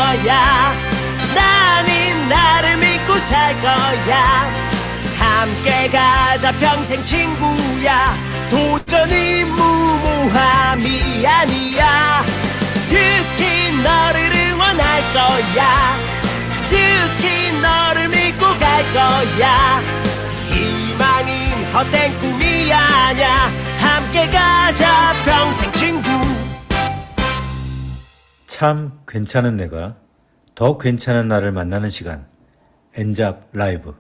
거야. 나는 나를 믿고 살 거야. 함께 가자 평생 친구야. 도전이 무모함이 아니야. 뉴스킨 너를 응원할 거야. 뉴스킨 너를 믿고 갈 거야. 희망은 헛된 꿈이 아냐. 함께 가자 평생 친구. 참 괜찮은 내가 더 괜찮은 나를 만나는 시간, 엔잡 라이브.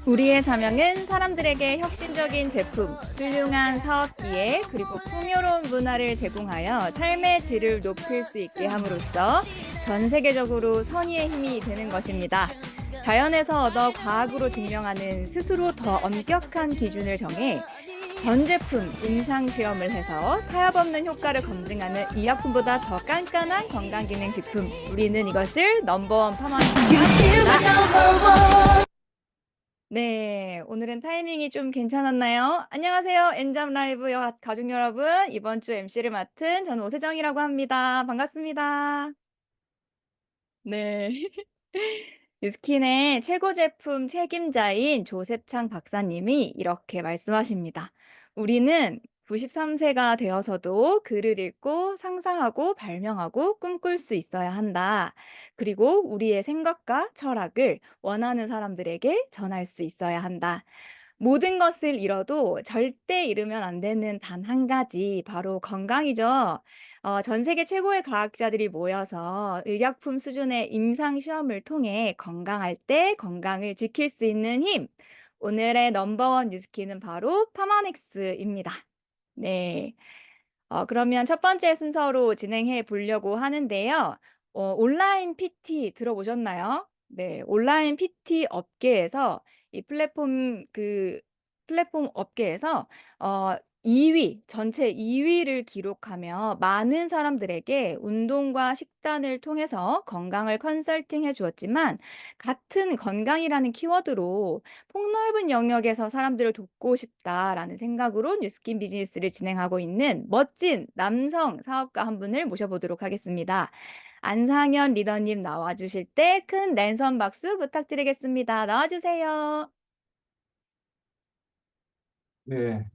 우리의 사명은 사람들에게 혁신적인 제품, 훌륭한 사업 기회, 그리고 풍요로운 문화를 제공하여 삶의 질을 높일 수 있게 함으로써 전 세계적으로 선의의 힘이 되는 것입니다. 자연에서 얻어 과학으로 증명하는 스스로 더 엄격한 기준을 정해 전 제품 임상 시험을 해서 타협 없는 효과를 검증하는 의약품보다 더 깐깐한 건강기능식품. 우리는 이것을 넘버원 파마입니다. 네, 오늘은 타이밍이 좀 괜찮았나요? 안녕하세요, 엔잡 라이브 가족 여러분. 이번 주 MC를 맡은 저는 오세정이라고 합니다. 반갑습니다. 네. 뉴스킨의 최고 제품 책임자인 조셉창 박사님이 이렇게 말씀하십니다. 우리는 93세가 되어서도 글을 읽고 상상하고 발명하고 꿈꿀 수 있어야 한다. 그리고 우리의 생각과 철학을 원하는 사람들에게 전할 수 있어야 한다. 모든 것을 잃어도 절대 잃으면 안 되는 단 한 가지, 바로 건강이죠. 전 세계 최고의 과학자들이 모여서 의약품 수준의 임상 시험을 통해 건강할 때 건강을 지킬 수 있는 힘. 오늘의 넘버원 뉴스키는 바로 파마넥스입니다. 네. 그러면 첫 번째 순서로 진행해 보려고 하는데요. 온라인 PT 들어보셨나요? 네, 온라인 PT 업계에서 이 플랫폼 업계에서 2위, 전체 2위를 기록하며 많은 사람들에게 운동과 식단을 통해서 건강을 컨설팅해 주었지만, 같은 건강이라는 키워드로 폭넓은 영역에서 사람들을 돕고 싶다라는 생각으로 뉴스킨 비즈니스를 진행하고 있는 멋진 남성 사업가 한 분을 모셔보도록 하겠습니다. 안상현 리더님 나와주실 때 큰 랜선 박수 부탁드리겠습니다. 나와주세요. 네.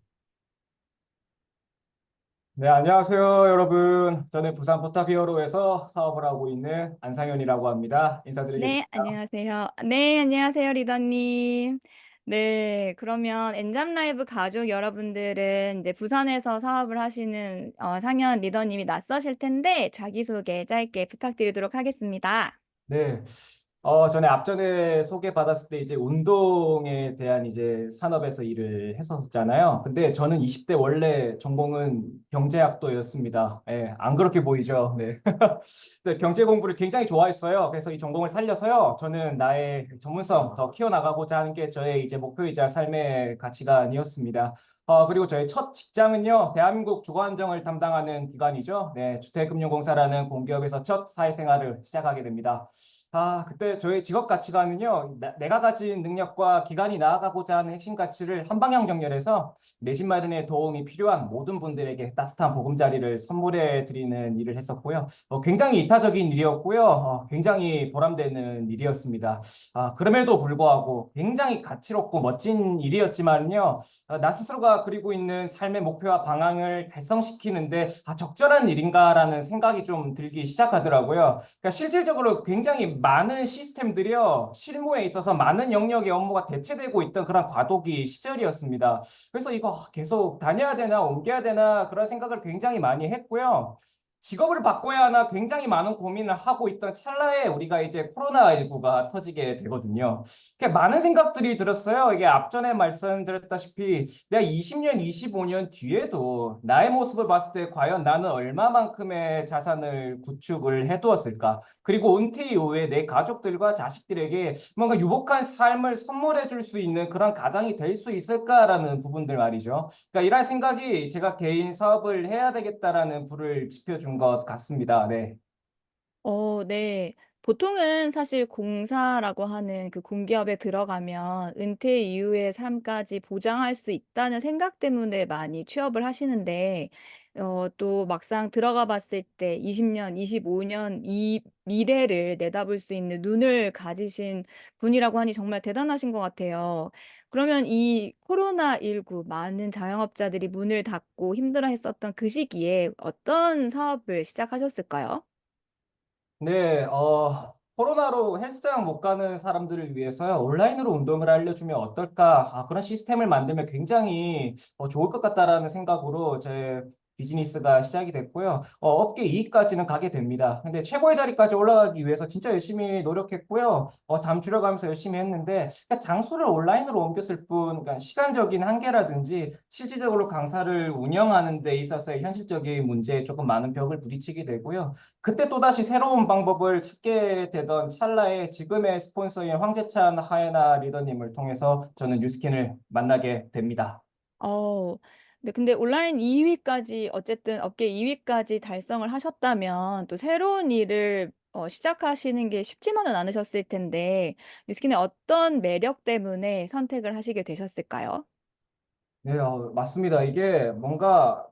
네, 안녕하세요, 여러분. 저는 부산 포탑히어로에서 사업을 하고 있는 안상현이라고 합니다. 네, 인사드리겠습니다. 안녕하세요. 네, 안녕하세요, 리더님. 네, 그러면 엔잡 라이브 가족 여러분들은 이제 부산에서 사업을 하시는 상현 리더님이 낯서실 텐데 자기소개 짧게 부탁드리도록 하겠습니다. 네. 전에 앞전에 소개받았을 때 이제 운동에 대한 이제 산업에서 일을 했었잖아요. 근데 저는 20대 원래 전공은 경제학도였습니다. 예, 안 그렇게 보이죠? 네. 근데 경제 공부를 굉장히 좋아했어요. 그래서 이 전공을 살려서요. 저는 나의 전문성 더 키워나가고자 하는 게 저의 이제 목표이자 삶의 가치관이었습니다. 그리고 저의 첫 직장은요, 대한민국 주거안정을 담당하는 기관이죠. 네, 주택금융공사라는 공기업에서 첫 사회생활을 시작하게 됩니다. 그때 저의 직업 가치관은요, 내가 가진 능력과 기관이 나아가고자 하는 핵심 가치를 한 방향 정렬해서 내 집 마련에 도움이 필요한 모든 분들에게 따뜻한 보금자리를 선물해 드리는 일을 했었고요. 굉장히 이타적인 일이었고요. 굉장히 보람되는 일이었습니다. 그럼에도 불구하고 굉장히 가치롭고 멋진 일이었지만요, 나 스스로가 그리고 있는 삶의 목표와 방향을 달성시키는데 적절한 일인가라는 생각이 좀 들기 시작하더라고요. 그러니까 실질적으로 굉장히 많은 시스템들이요, 실무에 있어서 많은 영역의 업무가 대체되고 있던 그런 과도기 시절이었습니다. 그래서 이거 계속 다녀야 되나 옮겨야 되나 그런 생각을 굉장히 많이 했고요. 직업을 바꿔야 하나 굉장히 많은 고민을 하고 있던 찰나에 우리가 이제 코로나19가 터지게 되거든요. 많은 생각들이 들었어요. 이게 앞전에 말씀드렸다시피 내가 20년, 25년 뒤에도 나의 모습을 봤을 때 과연 나는 얼마만큼의 자산을 구축을 해두었을까? 그리고 은퇴 이후에 내 가족들과 자식들에게 뭔가 유복한 삶을 선물해 줄 수 있는 그런 가장이 될 수 있을까라는 부분들 말이죠. 그러니까 이런 생각이 제가 개인 사업을 해야 되겠다라는 불을 지펴준 것 같습니다. 네. 네. 보통은 사실 공사라고 하는 그 공기업에 들어가면 은퇴 이후의 삶까지 보장할 수 있다는 생각 때문에 많이 취업을 하시는데, 또 막상 들어가 봤을 때 20년, 25년 이 미래를 내다볼 수 있는 눈을 가지신 분이라고 하니 정말 대단하신 것 같아요. 그러면 이 코로나19 많은 자영업자들이 문을 닫고 힘들어 했었던 그 시기에 어떤 사업을 시작하셨을까요? 네, 코로나로 헬스장 못 가는 사람들을 위해서요, 온라인으로 운동을 알려주면 어떨까? 그런 시스템을 만들면 굉장히 좋을 것 같다라는 생각으로 제 비즈니스가 시작이 됐고요. 업계 2위까지는 가게 됩니다. 근데 최고의 자리까지 올라가기 위해서 진짜 열심히 노력했고요. 잠 줄여가면서 열심히 했는데, 그러니까 장소를 온라인으로 옮겼을 뿐, 그러니까 시간적인 한계라든지 실질적으로 강사를 운영하는 데 있어서의 현실적인 문제에 조금 많은 벽을 부딪히게 되고요. 그때 또다시 새로운 방법을 찾게 되던 찰나에 지금의 스폰서인 황재찬 하예나 리더님을 통해서 저는 뉴스킨을 만나게 됩니다. 어. 네, 근데 온라인 2 위까지 어쨌든 업계 2 위까지 달성을 하셨다면 또 새로운 일을 시작하시는 게 쉽지만은 않으셨을 텐데 뉴스킨의 어떤 매력 때문에 선택을 하시게 되셨을까요? 네, 맞습니다. 이게 뭔가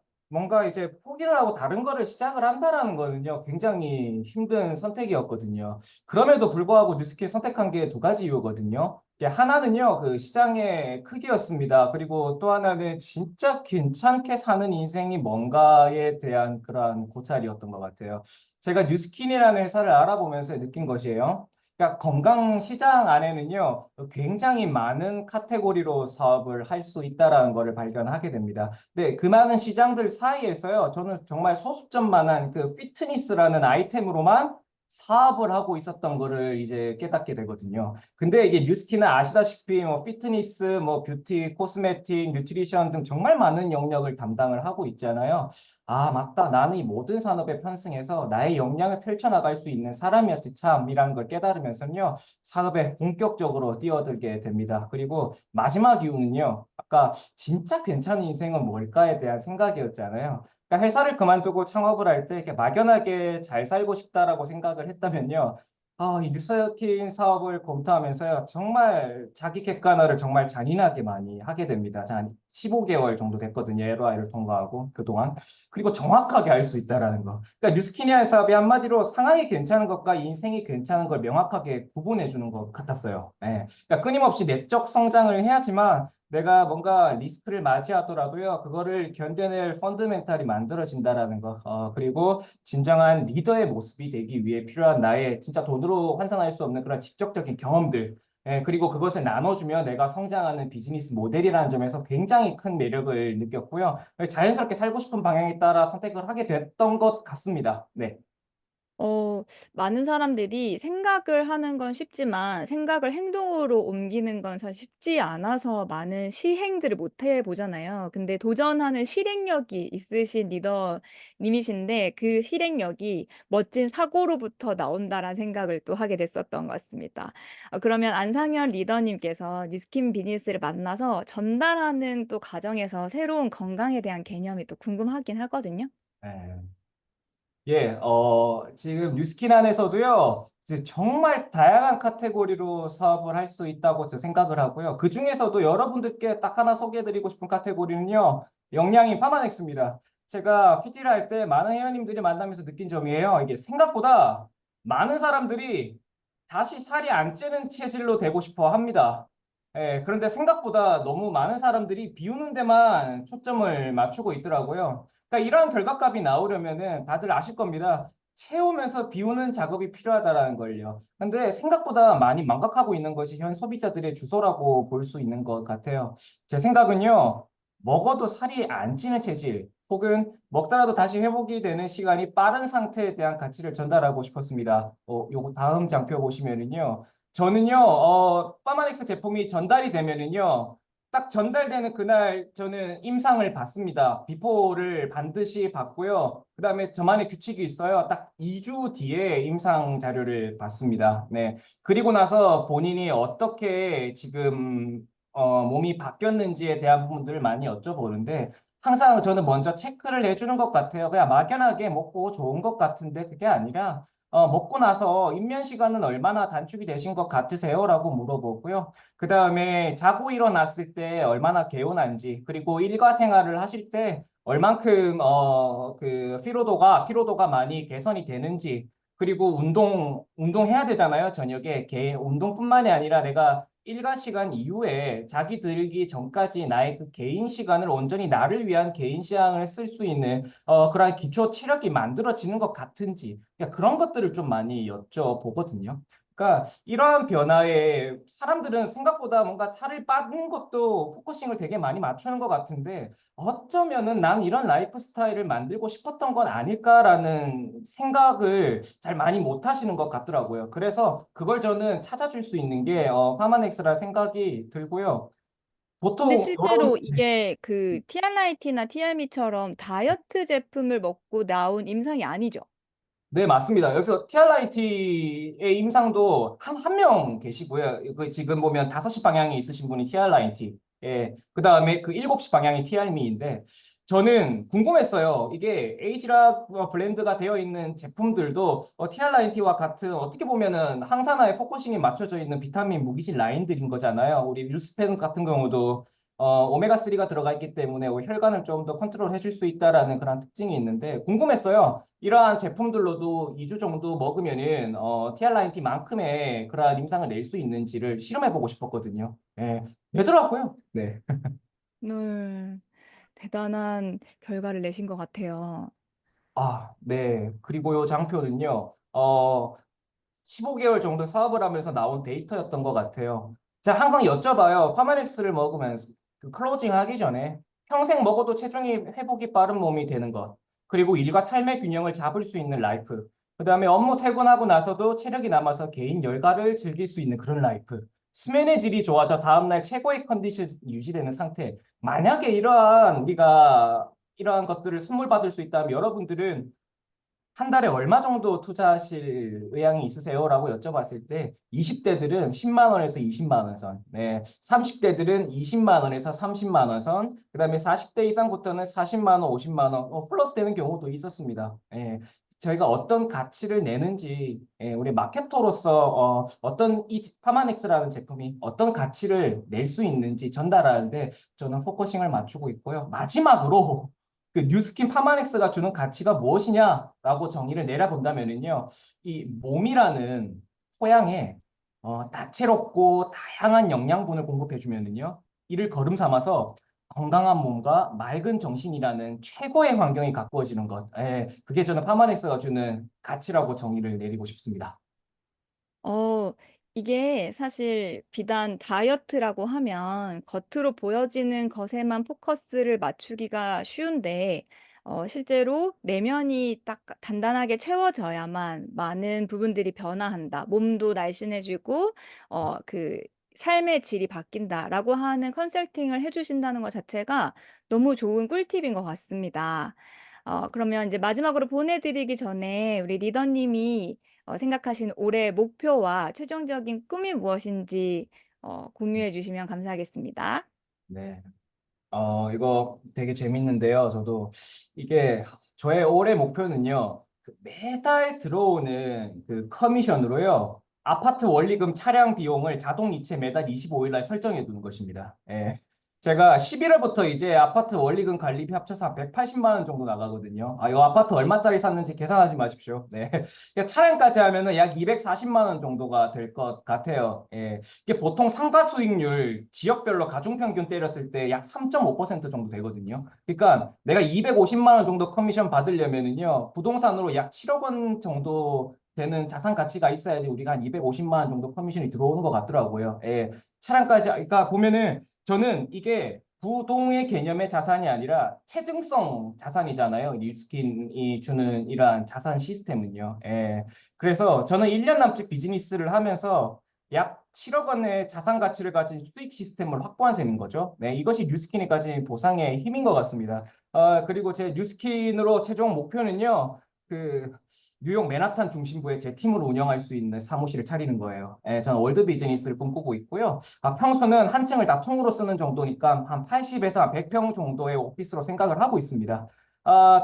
이제 포기를 하고 다른 거를 시작을 한다라는 거는요, 굉장히 힘든 선택이었거든요. 그럼에도 불구하고 뉴스킬 선택한 게 두 가지 이유거든요. 이게 하나는요, 그 시장의 크기였습니다. 그리고 또 하나는 진짜 괜찮게 사는 인생이 뭔가에 대한 그러한 고찰이었던 것 같아요. 제가 뉴스킨이라는 회사를 알아보면서 느낀 것이에요. 그러니까 건강 시장 안에는요, 굉장히 많은 카테고리로 사업을 할 수 있다라는 것을 발견하게 됩니다. 근데 그 많은 시장들 사이에서요, 저는 정말 소수점만한 그 피트니스라는 아이템으로만 사업을 하고 있었던 거를 이제 깨닫게 되거든요. 근데 이게 뉴스키는 아시다시피 뭐 피트니스, 뭐 뷰티, 코스메틱, 뉴트리션 등 정말 많은 영역을 담당을 하고 있잖아요. 맞다. 나는 이 모든 산업에 편승해서 나의 역량을 펼쳐나갈 수 있는 사람이었지 참이라는 걸 깨달으면서요, 산업에 본격적으로 뛰어들게 됩니다. 그리고 마지막 이유는요, 아까 진짜 괜찮은 인생은 뭘까에 대한 생각이었잖아요. 그러니까 회사를 그만두고 창업을 할 때 이렇게 막연하게 잘 살고 싶다라고 생각을 했다면요, 이 뉴스킨 사업을 검토하면서요, 정말 자기 객관화를 정말 잔인하게 많이 하게 됩니다. 한 15개월 정도 됐거든요. LOI를 통과하고 그동안. 그리고 정확하게 알 수 있다라는 거. 그러니까 뉴스키니아 사업이 한마디로 상황이 괜찮은 것과 인생이 괜찮은 걸 명확하게 구분해 주는 것 같았어요. 예. 그러니까 끊임없이 내적 성장을 해야지만 내가 뭔가 리스크를 맞이하더라도요, 그거를 견뎌낼 펀드멘탈이 만들어진다라는 거. 그리고 진정한 리더의 모습이 되기 위해 필요한 나의 진짜 돈으로 환산할 수 없는 그런 직접적인 경험들. 예, 그리고 그것을 나눠주며 내가 성장하는 비즈니스 모델이라는 점에서 굉장히 큰 매력을 느꼈고요. 자연스럽게 살고 싶은 방향에 따라 선택을 하게 됐던 것 같습니다. 네. 어 많은 사람들이 생각을 하는 건 쉽지만 생각을 행동으로 옮기는 건 사실 쉽지 않아서 많은 시행들을 못 해 보잖아요. 근데 도전하는 실행력이 있으신 리더님이신데 그 실행력이 '멋진 사고로부터 나온다.'라는 생각을 또 하게 됐었던 것 같습니다. 그러면 안상현 리더님께서 뉴스킨 비즈니스를 만나서 전달하는 또 과정에서 새로운 건강에 대한 개념이 또 궁금하긴 하거든요. 네. 예, 지금 뉴스킨 안에서도요, 이제 정말 다양한 카테고리로 사업을 할 수 있다고 저 생각을 하고요. 그 중에서도 여러분들께 딱 하나 소개해드리고 싶은 카테고리는요, 영양인 파마넥스입니다. 제가 PT를 할 때 많은 회원님들이 만나면서 느낀 점이에요. 이게 생각보다 많은 사람들이 다시 살이 안 찌는 체질로 되고 싶어 합니다. 예, 그런데 생각보다 너무 많은 사람들이 비우는 데만 초점을 맞추고 있더라고요. 그러니까 이런 결과값이 나오려면은 다들 아실 겁니다. 채우면서 비우는 작업이 필요하다라는 걸요. 근데 생각보다 많이 망각하고 있는 것이 현 소비자들의 주소라고 볼 수 있는 것 같아요. 제 생각은요, 먹어도 살이 안 찌는 체질, 혹은 먹다라도 다시 회복이 되는 시간이 빠른 상태에 대한 가치를 전달하고 싶었습니다. 요거 다음 장표 보시면은요, 저는요, 파마넥스 제품이 전달이 되면은요, 딱 전달되는 그날 저는 임상을 받습니다. 비포를 반드시 받고요. 그다음에 저만의 규칙이 있어요. 딱 2주 뒤에 임상 자료를 받습니다. 네. 그리고 나서 본인이 어떻게 지금 몸이 바뀌었는지에 대한 부분들을 많이 여쭤보는데, 항상 저는 먼저 체크를 해주는 것 같아요. 그냥 막연하게 먹고 좋은 것 같은데 그게 아니라 먹고 나서 입면 시간은 얼마나 단축이 되신 것 같으세요? 라고 물어보고요. 그 다음에 자고 일어났을 때 얼마나 개운한지, 그리고 일과 생활을 하실 때 얼만큼 그 피로도가 많이 개선이 되는지, 그리고 운동해야 되잖아요. 저녁에 운동뿐만이 아니라 내가 일과 시간 이후에 자기 들기 전까지 나의 그 개인 시간을 온전히 나를 위한 개인 시간을 쓸 수 있는 그런 기초 체력이 만들어지는 것 같은지, 그러니까 그런 것들을 좀 많이 여쭤보거든요. 그러니까 이러한 변화에 사람들은 생각보다 뭔가 살을 빠는 것도 포커싱을 되게 많이 맞추는 것 같은데, 어쩌면은 난 이런 라이프 스타일을 만들고 싶었던 건 아닐까라는 생각을 잘 많이 못 하시는 것 같더라고요. 그래서 그걸 저는 찾아줄 수 있는 게 파마넥스라 생각이 들고요. 근데 보통 이런 실제로 이게 그 TRIT나 TRM처럼 다이어트 제품을 먹고 나온 임상이 아니죠. 네, 맞습니다. 여기서 TRIT의 임상도 한 명 계시고요. 그 지금 보면 5시 방향이 있으신 분이 TRIT. 예. 그 다음에 그 7시 방향이 TRM인데, 저는 궁금했어요. 이게 에이지락 블렌드가 되어 있는 제품들도 TRIT와 같은 어떻게 보면은 항산화에 포커싱이 맞춰져 있는 비타민 무기질 라인들인 거잖아요. 우리 류스펜 같은 경우도 오메가3가 들어가 있기 때문에 혈관을 좀 더 컨트롤 해줄 수 있다라는 그런 특징이 있는데, 궁금했어요. 이러한 제품들로도 2주 정도 먹으면은 TR90만큼의 그러한 임상을 낼 수 있는지를 실험해 보고 싶었거든요. 예, 되더라고요. 네. 네, 대단한 결과를 내신 것 같아요. 아, 네. 그리고 요 장표는요. 15개월 정도 사업을 하면서 나온 데이터였던 것 같아요. 제가 항상 여쭤봐요. 파마렉스를 먹으면서 그 클로징 하기 전에 평생 먹어도 체중이 회복이 빠른 몸이 되는 것. 그리고 일과 삶의 균형을 잡을 수 있는 라이프. 그다음에 업무 퇴근하고 나서도 체력이 남아서 개인 열가를 즐길 수 있는 그런 라이프. 수면의 질이 좋아져 다음날 최고의 컨디션 유지되는 상태. 만약에 우리가 이러한 것들을 선물 받을 수 있다면 여러분들은 한 달에 얼마 정도 투자하실 의향이 있으세요? 라고 여쭤봤을 때 20대들은 10만 원에서 20만 원 선, 네, 30대들은 20만 원에서 30만 원 선, 그다음에 40대 이상부터는 40만 원, 50만 원 플러스 되는 경우도 있었습니다. 예, 저희가 어떤 가치를 내는지, 우리 마케터로서 어떤 이 파마넥스라는 제품이 어떤 가치를 낼 수 있는지 전달하는데 저는 포커싱을 맞추고 있고요. 마지막으로 그 뉴스킨 파마넥스가 주는 가치가 무엇이냐라고 정의를 내려본다면은요, 이 몸이라는 토양에 다채롭고 다양한 영양분을 공급해주면은요, 이를 거름 삼아서 건강한 몸과 맑은 정신이라는 최고의 환경이 가꾸어지는 것. 예, 그게 저는 파마넥스가 주는 가치라고 정의를 내리고 싶습니다. 어, 이게 사실 비단 다이어트라고 하면 겉으로 보여지는 것에만 포커스를 맞추기가 쉬운데, 실제로 내면이 딱 단단하게 채워져야만 많은 부분들이 변화한다. 몸도 날씬해지고, 그 삶의 질이 바뀐다라고 하는 컨설팅을 해주신다는 것 자체가 너무 좋은 꿀팁인 것 같습니다. 그러면 이제 마지막으로 보내드리기 전에 우리 리더님이 생각하신 올해 목표와 최종적인 꿈이 무엇인지 공유해 주시면 감사하겠습니다. 네. 이거 되게 재밌는데요. 저도 이게 저의 올해 목표는요. 그 매달 들어오는 그 커미션으로요. 아파트 원리금 차량 비용을 자동 이체 매달 25일 날 설정해 두는 것입니다. 예. 제가 11월부터 이제 아파트 원리금 관리비 합쳐서 한 180만 원 정도 나가거든요. 이거 아파트 얼마짜리 샀는지 계산하지 마십시오. 네. 그러니까 차량까지 하면은 약 240만 원 정도가 될 것 같아요. 예. 이게 보통 상가 수익률 지역별로 가중 평균 때렸을 때 약 3.5% 정도 되거든요. 그러니까 내가 250만 원 정도 커미션 받으려면은요. 부동산으로 약 7억 원 정도 되는 자산 가치가 있어야지 우리가 한 250만 원 정도 커미션이 들어오는 것 같더라고요. 예. 차량까지 그러니까 보면은 저는 이게 부동의 개념의 자산이 아니라 체증성 자산이잖아요. 뉴스킨이 주는 이러한 자산 시스템은요. 예. 그래서 저는 1년 남짓 비즈니스를 하면서 약 7억 원의 자산 가치를 가진 수익 시스템을 확보한 셈인 거죠. 네, 이것이 뉴스킨이 가진 보상의 힘인 것 같습니다. 그리고 제 뉴스킨으로 최종 목표는요, 그 뉴욕 맨하탄 중심부에 제 팀으로 운영할 수 있는 사무실을 차리는 거예요. 예, 저는 월드 비즈니스를 꿈꾸고 있고요. 평소는 한 층을 다 통으로 쓰는 정도니까 한 80에서 100평 정도의 오피스로 생각을 하고 있습니다.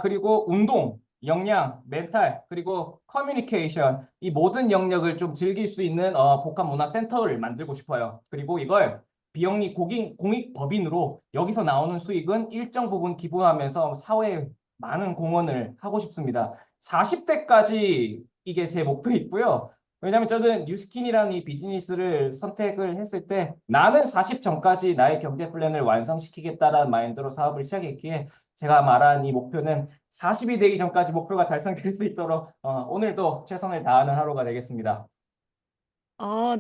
그리고 운동. 역량, 멘탈, 그리고 커뮤니케이션, 이 모든 영역을 좀 즐길 수 있는 복합문화센터를 만들고 싶어요. 그리고 이걸 비영리 공익법인으로 여기서 나오는 수익은 일정 부분 기부하면서 사회에 많은 공헌을 하고 싶습니다. 40대까지 이게 제 목표 있고요. 왜냐하면 저는 뉴스킨이라는 이 비즈니스를 선택을 했을 때 나는 40 전까지 나의 경제 플랜을 완성시키겠다라는 마인드로 사업을 시작했기에 제가 말한 이 목표는 40이 되기 전까지 목표가 달성될 수 있도록 오늘도 최선을 다하는 하루가 되겠습니다.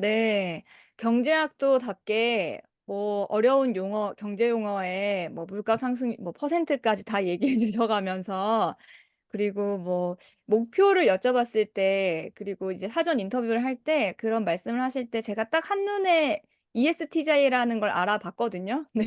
네. 경제학도답게 뭐 어려운 용어, 경제 용어에 뭐 물가 상승, 뭐 퍼센트까지 다 얘기해 주셔가면서 그리고 뭐 목표를 여쭤봤을 때 그리고 이제 사전 인터뷰를 할 때 그런 말씀을 하실 때 제가 딱 한눈에 ESTJ라는 걸 알아봤거든요. 네.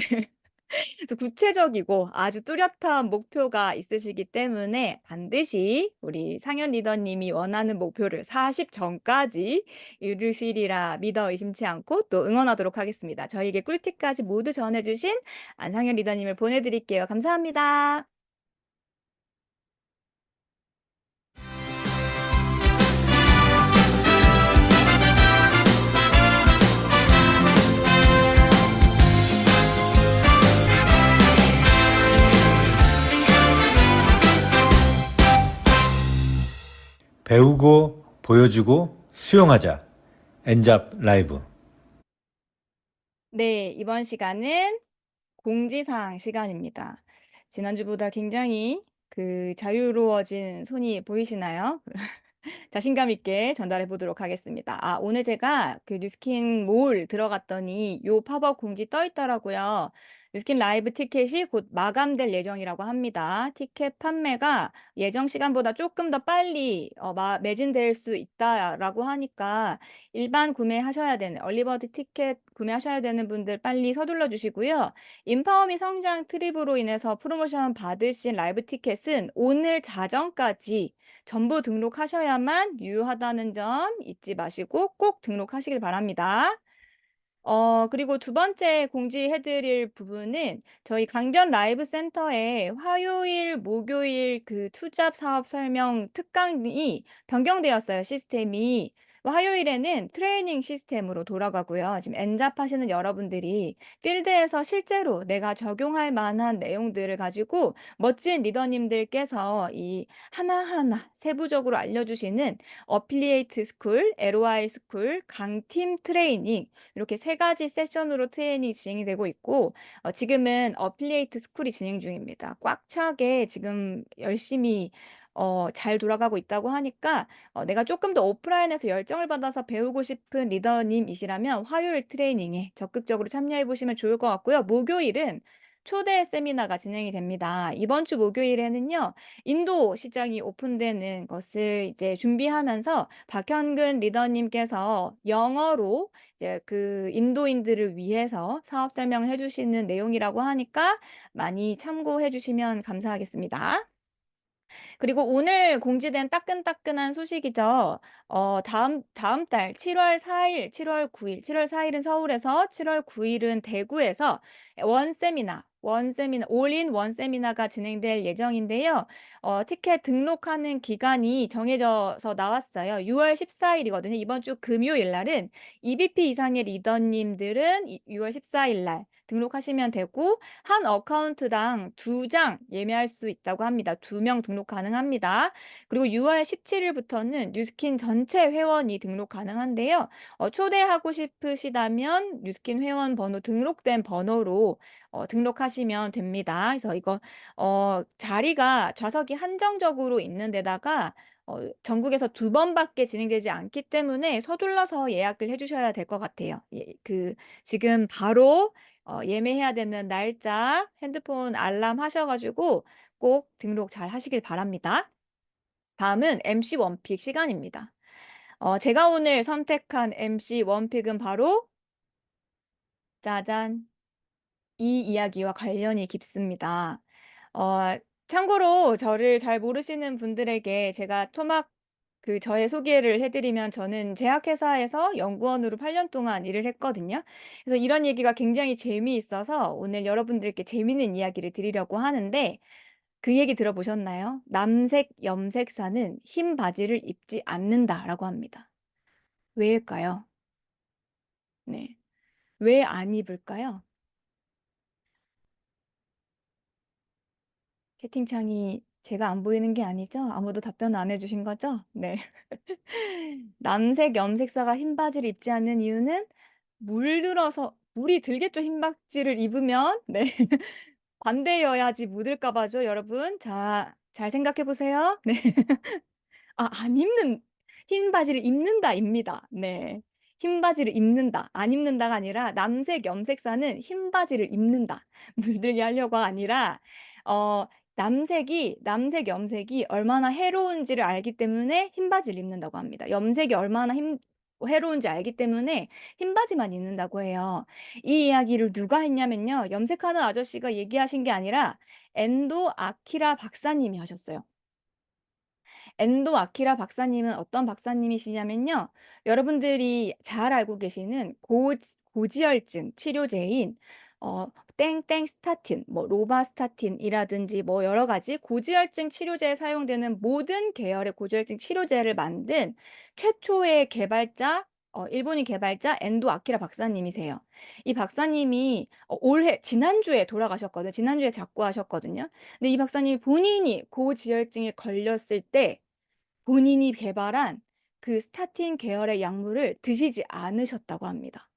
그래서 구체적이고 아주 뚜렷한 목표가 있으시기 때문에 반드시 우리 상현 리더님이 원하는 목표를 40 전까지 이루시리라 믿어 의심치 않고 또 응원하도록 하겠습니다. 저에게 꿀팁까지 모두 전해주신 안상현 리더님을 보내드릴게요. 감사합니다. 배우고 보여주고 수용하자. 엔잡 라이브. 네, 이번 시간은 공지사항 시간입니다. 지난주보다 굉장히 자유로워진 손이 보이시나요? 자신감 있게 전달해 보도록 하겠습니다. 오늘 제가 뉴스킨 몰 들어갔더니 요 팝업 공지 떠 있더라고요. 뉴스킨 라이브 티켓이 곧 마감될 예정이라고 합니다. 티켓 판매가 예정 시간보다 조금 더 빨리 매진될 수 있다라고 하니까 일반 구매하셔야 되는 얼리버드 티켓 구매하셔야 되는 분들 빨리 서둘러 주시고요. 인파워미 성장 트립으로 인해서 프로모션 받으신 라이브 티켓은 오늘 자정까지 전부 등록하셔야만 유효하다는 점 잊지 마시고 꼭 등록하시길 바랍니다. 그리고 두 번째 공지해드릴 부분은 저희 강변 라이브 센터에 화요일, 목요일 투잡 사업 설명 특강이 변경되었어요, 시스템이. 화요일에는 트레이닝 시스템으로 돌아가고요. 지금 엔잡 하시는 여러분들이 필드에서 실제로 내가 적용할 만한 내용들을 가지고 멋진 리더님들께서 이 하나하나 세부적으로 알려주시는 어필리에이트 스쿨, LOI 스쿨, 강팀 트레이닝 이렇게 세 가지 세션으로 트레이닝이 진행이 되고 있고 지금은 어필리에이트 스쿨이 진행 중입니다. 꽉 차게 지금 열심히 잘 돌아가고 있다고 하니까 내가 조금 더 오프라인에서 열정을 받아서 배우고 싶은 리더님이시라면 화요일 트레이닝에 적극적으로 참여해 보시면 좋을 것 같고요. 목요일은 초대 세미나가 진행이 됩니다. 이번 주 목요일에는요, 인도 시장이 오픈되는 것을 이제 준비하면서 박현근 리더님께서 영어로 이제 인도인들을 위해서 사업 설명을 해주시는 내용이라고 하니까 많이 참고해 주시면 감사하겠습니다. 그리고 오늘 공지된 따끈따끈한 소식이죠. 다음 달 7월 4일, 7월 9일, 7월 4일은 서울에서, 7월 9일은 대구에서 올인 원 세미나가 진행될 예정인데요. 티켓 등록하는 기간이 정해져서 나왔어요. 6월 14일이거든요. 이번 주 금요일 날은 EBP 이상의 리더님들은 6월 14일 날 등록하시면 되고 한 어카운트당 2장 예매할 수 있다고 합니다. 2명 등록 가능합니다. 그리고 6월 17일부터는 뉴스킨 전체 회원이 등록 가능한데요. 초대하고 싶으시다면 뉴스킨 회원 번호 등록된 번호로 등록하시면 됩니다. 그래서 이거 자리가 좌석이 한정적으로 있는 데다가 전국에서 2번밖에 진행되지 않기 때문에 서둘러서 예약을 해주셔야 될 것 같아요. 지금 바로 예매해야 되는 날짜 핸드폰 알람 하셔가지고 꼭 등록 잘 하시길 바랍니다. 다음은 MC 원픽 시간입니다. 제가 오늘 선택한 MC 원픽은 바로 짜잔! 이 이야기와 관련이 깊습니다. 참고로 저를 잘 모르시는 분들에게 제가 저의 소개를 해드리면 저는 제약회사에서 연구원으로 8년 동안 일을 했거든요. 그래서 이런 얘기가 굉장히 재미있어서 오늘 여러분들께 재미있는 이야기를 드리려고 하는데 그 얘기 들어보셨나요? 남색 염색사는 흰 바지를 입지 않는다라고 합니다. 왜일까요? 네. 왜 안 입을까요? 채팅창이 제가 안 보이는 게 아니죠? 아무도 답변 안 해주신 거죠? 네. 남색 염색사가 흰 바지를 입지 않는 이유는 물이 들겠죠, 흰 바지를 입으면. 네. 반대여야지 묻을까 봐죠, 여러분. 자, 잘 생각해 보세요. 네. 안 입는, 흰 바지를 입는다입니다. 네. 흰 바지를 입는다. 안 입는다가 아니라 남색 염색사는 흰 바지를 입는다. 물들게 하려고 아니라, 어, 남색 염색이 얼마나 해로운지를 알기 때문에 흰 바지를 입는다고 합니다. 염색이 얼마나 해로운지 알기 때문에 흰 바지만 입는다고 해요. 이 이야기를 누가 했냐면요. 염색하는 아저씨가 얘기하신 게 아니라 엔도 아키라 박사님이 하셨어요. 엔도 아키라 박사님은 어떤 박사님이시냐면요. 여러분들이 잘 알고 계시는 고지혈증 치료제인 땡땡 스타틴, 뭐 로바스타틴이라든지 뭐 여러 가지 고지혈증 치료제에 사용되는 모든 계열의 고지혈증 치료제를 만든 최초의 개발자, 일본인 개발자 엔도 아키라 박사님이세요. 이 박사님이 지난주에 돌아가셨거든요. 지난주에 작고하셨거든요. 근데 이 박사님이 본인이 고지혈증에 걸렸을 때 본인이 개발한 그 스타틴 계열의 약물을 드시지 않으셨다고 합니다.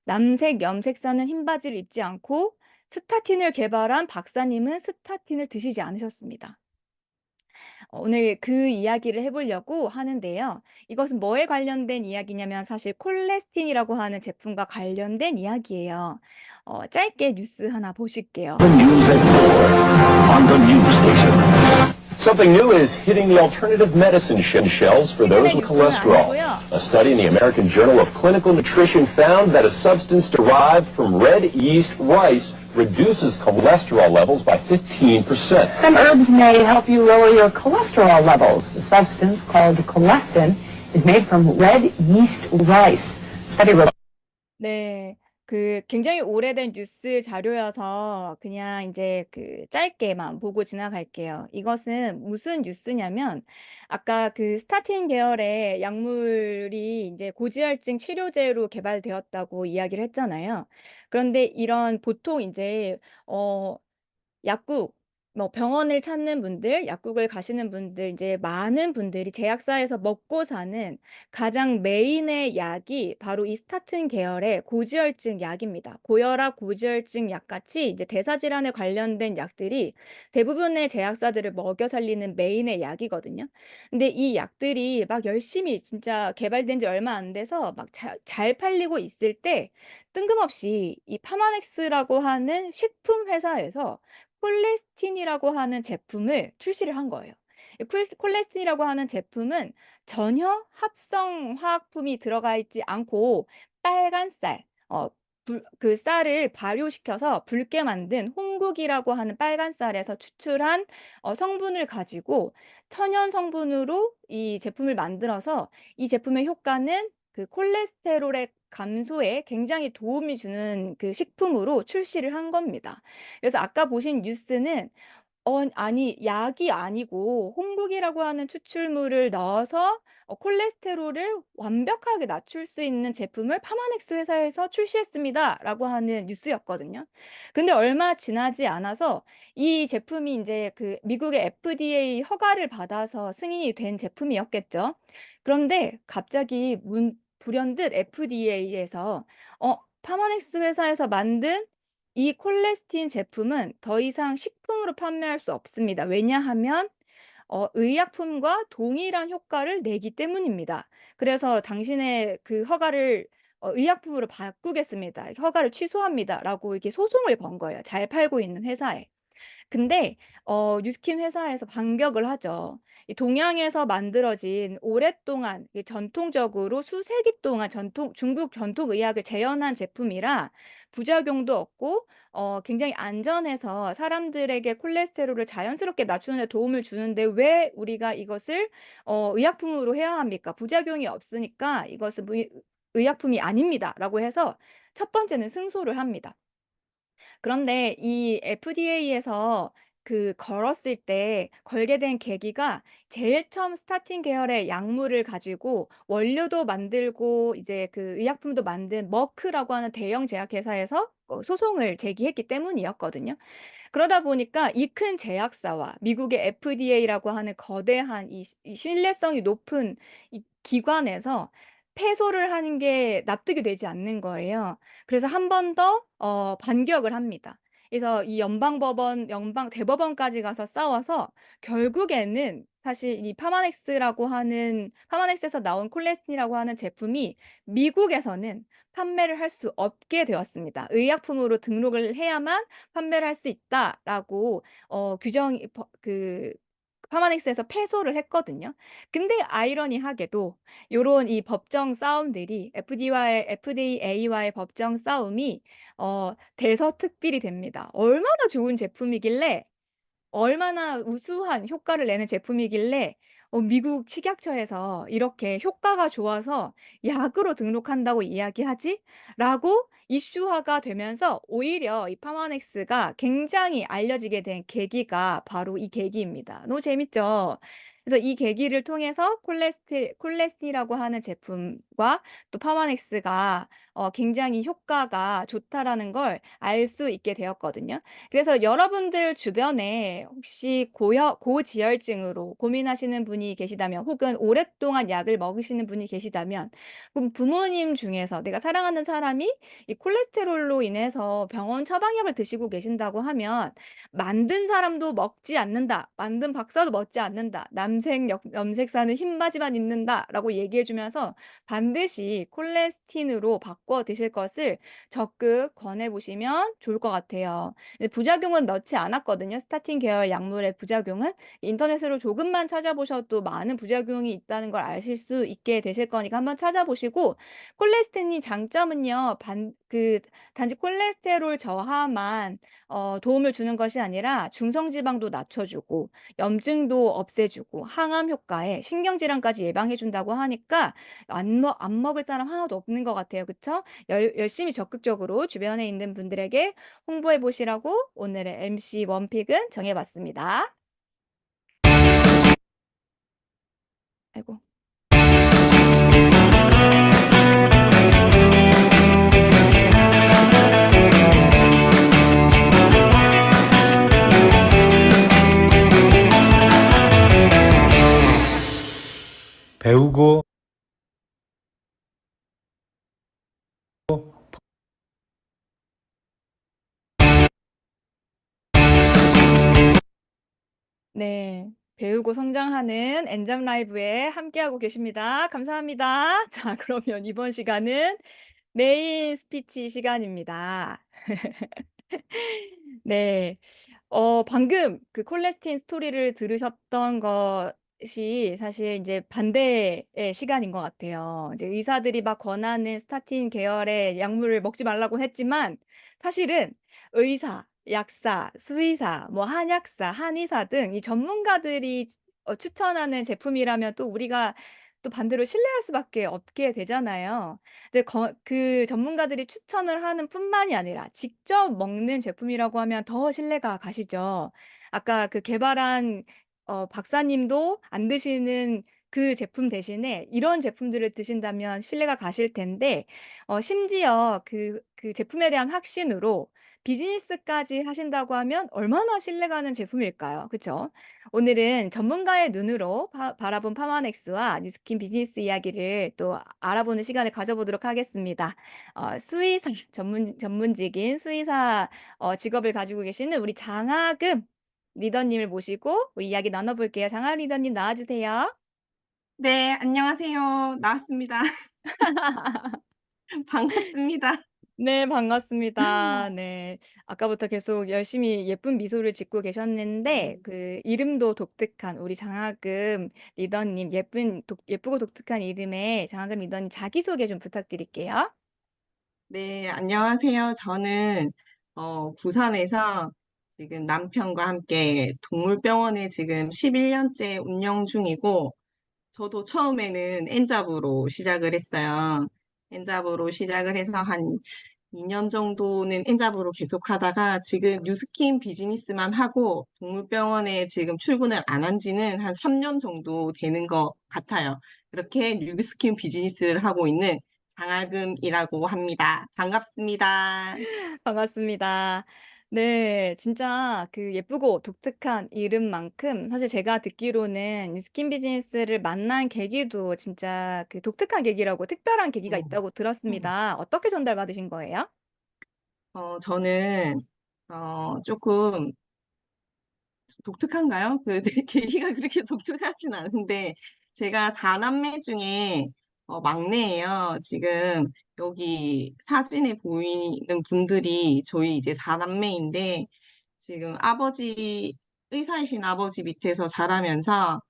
남색 염색사는 흰 바지를 입지 않고 스타틴을 개발한 박사님은 스타틴을 드시지 않으셨습니다. 오늘 그 이야기를 해보려고 하는데요. 이것은 뭐에 관련된 이야기냐면 사실 콜레스틴이라고 하는 제품과 관련된 이야기예요. 짧게 뉴스 하나 보실게요. News at 4 on the news station. Something new is hitting the alternative medicine shelves for those with cholesterol. A study in the American Journal of Clinical Nutrition found that a substance derived from red yeast rice reduces cholesterol levels by 15%. Some herbs may help you lower your cholesterol levels. The substance, called colistin, is made from red yeast rice. Study 네, 굉장히 오래된 뉴스 자료여서 그냥 이제 짧게만 보고 지나갈게요. 이것은 무슨 뉴스냐면, 아까 스타틴 계열의 약물이 이제 고지혈증 치료제로 개발되었다고 이야기를 했잖아요. 그런데 이런 보통 이제, 약국, 뭐 병원을 찾는 분들, 약국을 가시는 분들, 이제 많은 분들이 제약사에서 먹고 사는 가장 메인의 약이 바로 이 스타틴 계열의 고지혈증 약입니다. 고혈압, 고지혈증 약같이 이제 대사질환에 관련된 약들이 대부분의 제약사들을 먹여 살리는 메인의 약이거든요. 근데 이 약들이 막 열심히 진짜 개발된 지 얼마 안 돼서 막 잘 팔리고 있을 때 뜬금없이 이 파마넥스라고 하는 식품 회사에서 콜레스틴이라고 하는 제품을 출시를 한 거예요. 이 콜레스틴이라고 하는 제품은 전혀 합성 화학품이 들어가 있지 않고 빨간 쌀, 그 쌀을 발효시켜서 붉게 만든 홍국이라고 하는 빨간 쌀에서 추출한 성분을 가지고 천연 성분으로 이 제품을 만들어서 이 제품의 효과는 그 콜레스테롤의 감소에 굉장히 도움이 주는 그 식품으로 출시를 한 겁니다. 그래서 아까 보신 뉴스는 아니, 약이 아니고 홍국이라고 하는 추출물을 넣어서 콜레스테롤을 완벽하게 낮출 수 있는 제품을 파마넥스 회사에서 출시했습니다라고 하는 뉴스였거든요. 근데 얼마 지나지 않아서 이 제품이 이제 미국의 FDA 허가를 받아서 승인이 된 제품이었겠죠. 그런데 갑자기 불현듯 FDA에서 파마넥스 회사에서 만든 이 콜레스틴 제품은 더 이상 식품으로 판매할 수 없습니다. 왜냐하면 의약품과 동일한 효과를 내기 때문입니다. 그래서 당신의 그 허가를 의약품으로 바꾸겠습니다. 허가를 취소합니다라고 이렇게 소송을 건 거예요. 잘 팔고 있는 회사에. 근데 뉴스킨 회사에서 반격을 하죠. 이 동양에서 만들어진 오랫동안 전통적으로 수세기 동안 중국 전통 의학을 재현한 제품이라 부작용도 없고 굉장히 안전해서 사람들에게 콜레스테롤을 자연스럽게 낮추는 데 도움을 주는데 왜 우리가 이것을 의약품으로 해야 합니까? 부작용이 없으니까 이것은 의약품이 아닙니다라고 해서 첫 번째는 승소를 합니다. 그런데 이 FDA에서 그 걸었을 때 걸게 된 계기가 제일 처음 스타틴 계열의 약물을 가지고 원료도 만들고 이제 그 의약품도 만든 머크라고 하는 대형 제약회사에서 소송을 제기했기 때문이었거든요. 그러다 보니까 이 큰 제약사와 미국의 FDA라고 하는 거대한 이 신뢰성이 높은 이 기관에서 패소를 하는 게 납득이 되지 않는 거예요. 그래서 한 번 더 반격을 합니다. 그래서 이 연방 대법원까지 가서 싸워서 결국에는 사실 이 파마넥스에서 나온 콜레스틴이라고 하는 제품이 미국에서는 판매를 할 수 없게 되었습니다. 의약품으로 등록을 해야만 판매를 할 수 있다라고 규정이 파마넥스에서 패소를 했거든요. 근데 아이러니하게도 요런 이 법정 싸움들이 FDA와의 법정 싸움이 대서특필이 됩니다. 얼마나 좋은 제품이길래 얼마나 우수한 효과를 내는 제품이길래 미국 식약처에서 이렇게 효과가 좋아서 약으로 등록한다고 이야기하지? 라고 이슈화가 되면서 오히려 이 파마넥스가 굉장히 알려지게 된 계기가 바로 이 계기입니다. 너무 재밌죠? 그래서 이 계기를 통해서 콜레스틴이라고 하는 제품과 또 파마넥스가 굉장히 효과가 좋다라는 걸 알 수 있게 되었거든요. 그래서 여러분들 주변에 혹시 고지혈증으로 고민하시는 분이 계시다면 혹은 오랫동안 약을 먹으시는 분이 계시다면 그럼 부모님 중에서 내가 사랑하는 사람이 이 콜레스테롤로 인해서 병원 처방약을 드시고 계신다고 하면 "만든 사람도 먹지 않는다. 만든 박사도 먹지 않는다. 염색사는 흰바지만 입는다."라고 얘기해 주면서 반드시 콜레스틴으로 바꿔 드실 것을 적극 권해 보시면 좋을 것 같아요. 근데 부작용은 넣지 않았거든요. 스타틴 계열 약물의 부작용은. 인터넷으로 조금만 찾아보셔도 많은 부작용이 있다는 걸 아실 수 있게 되실 거니까 한번 찾아보시고 콜레스테린이 장점은요. 단지 콜레스테롤 저하만 도움을 주는 것이 아니라 중성 지방도 낮춰 주고 염증도 없애 주고 항암 효과에 신경질환까지 예방해 준다고 하니까 안 먹을 사람 하나도 없는 것 같아요. 그쵸? 열심히 적극적으로 주변에 있는 분들에게 홍보해 보시라고 오늘의 MC 원픽은 정해 봤습니다. 아이고. 배우고 네. 배우고 성장하는 엔잡 라이브에 함께하고 계십니다. 감사합니다. 자, 그러면 이번 시간은 메인 스피치 시간입니다. 네. 방금 그 콜레스틴 스토리를 들으셨던 것이 사실 이제 반대의 시간인 것 같아요. 이제 의사들이 막 권하는 스타틴 계열의 약물을 먹지 말라고 했지만 사실은 의사, 약사, 수의사, 뭐 한약사, 한의사 등 이 전문가들이 추천하는 제품이라면 또 우리가 또 반대로 신뢰할 수밖에 없게 되잖아요. 근데 그 전문가들이 추천을 하는 뿐만이 아니라 직접 먹는 제품이라고 하면 더 신뢰가 가시죠. 아까 그 개발한 박사님도 안 드시는 그 제품 대신에 이런 제품들을 드신다면 신뢰가 가실 텐데 심지어 그 제품에 대한 확신으로 비즈니스까지 하신다고 하면 얼마나 신뢰가는 제품일까요? 그쵸? 오늘은 전문가의 눈으로 바라본 파마넥스와 니스킨 비즈니스 이야기를 또 알아보는 시간을 가져보도록 하겠습니다. 수의사 전문직인 수의사 직업을 가지고 계시는 우리 장하금 리더님을 모시고 우리 이야기 나눠볼게요. 장하금 리더님 나와주세요. 네, 안녕하세요. 나왔습니다. 반갑습니다. 네, 반갑습니다. 네. 아까부터 계속 열심히 예쁜 미소를 짓고 계셨는데, 그 이름도 독특한 우리 장하금 리더님, 예쁘고 독특한 이름의 장하금 리더님 자기소개 좀 부탁드릴게요. 네, 안녕하세요. 저는 부산에서 지금 남편과 함께 동물병원에 지금 11년째 운영 중이고, 저도 처음에는 엔잡으로 시작을 했어요. 엔잡으로 시작을 해서 한 2년 정도는 엔잡으로 계속 하다가 지금 뉴스킨 비즈니스만 하고 동물병원에 지금 출근을 안 한 지는 한 3년 정도 되는 것 같아요. 그렇게 뉴스킨 비즈니스를 하고 있는 장하금이라고 합니다. 반갑습니다. 반갑습니다. 네, 진짜 그 예쁘고 독특한 이름만큼 사실 제가 듣기로는 뉴스킨 비즈니스를 만난 계기도 진짜 그 독특한 계기라고 특별한 계기가 음. 있다고 들었습니다. 어떻게 전달받으신 거예요? 저는 조금 독특한가요? 그 네, 계기가 그렇게 독특하진 않은데 제가 4남매 중에 막내예요. 지금 여기 사진에 보이는 분들이 저희 이제 4남매인데 지금 아버지 의사이신 아버지 밑에서 자라면서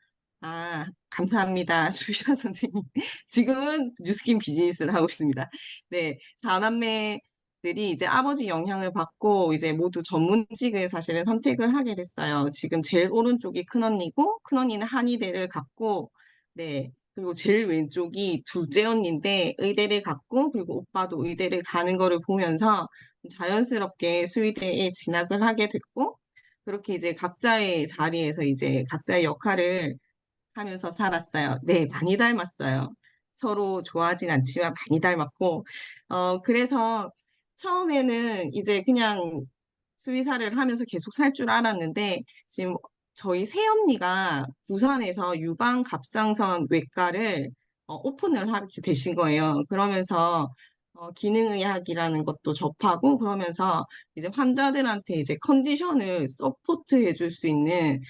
아, 감사합니다. 주의사 선생님. 지금은 뉴스킨 비즈니스를 하고 있습니다. 네, 4남매들이 이제 아버지 영향을 받고 이제 모두 전문직을 사실은 선택을 하게 됐어요. 지금 제일 오른쪽이 큰언니고 큰언니는 한의대를 갔고 네, 그리고 제일 왼쪽이 둘째 언니인데 의대를 갔고 그리고 오빠도 의대를 가는 거를 보면서 자연스럽게 수의대에 진학을 하게 됐고 그렇게 이제 각자의 자리에서 이제 각자의 역할을 하면서 살았어요. 네, 많이 닮았어요. 서로 좋아하진 않지만 많이 닮았고, 그래서 처음에는 이제 그냥 수의사를 하면서 계속 살 줄 알았는데, 지금 저희 새언니가 부산에서 유방 갑상선 외과를 오픈을 하게 되신 거예요. 그러면서 기능의학이라는 것도 접하고, 그러면서 이제 환자들한테 이제 컨디션을 서포트 해줄 수 있는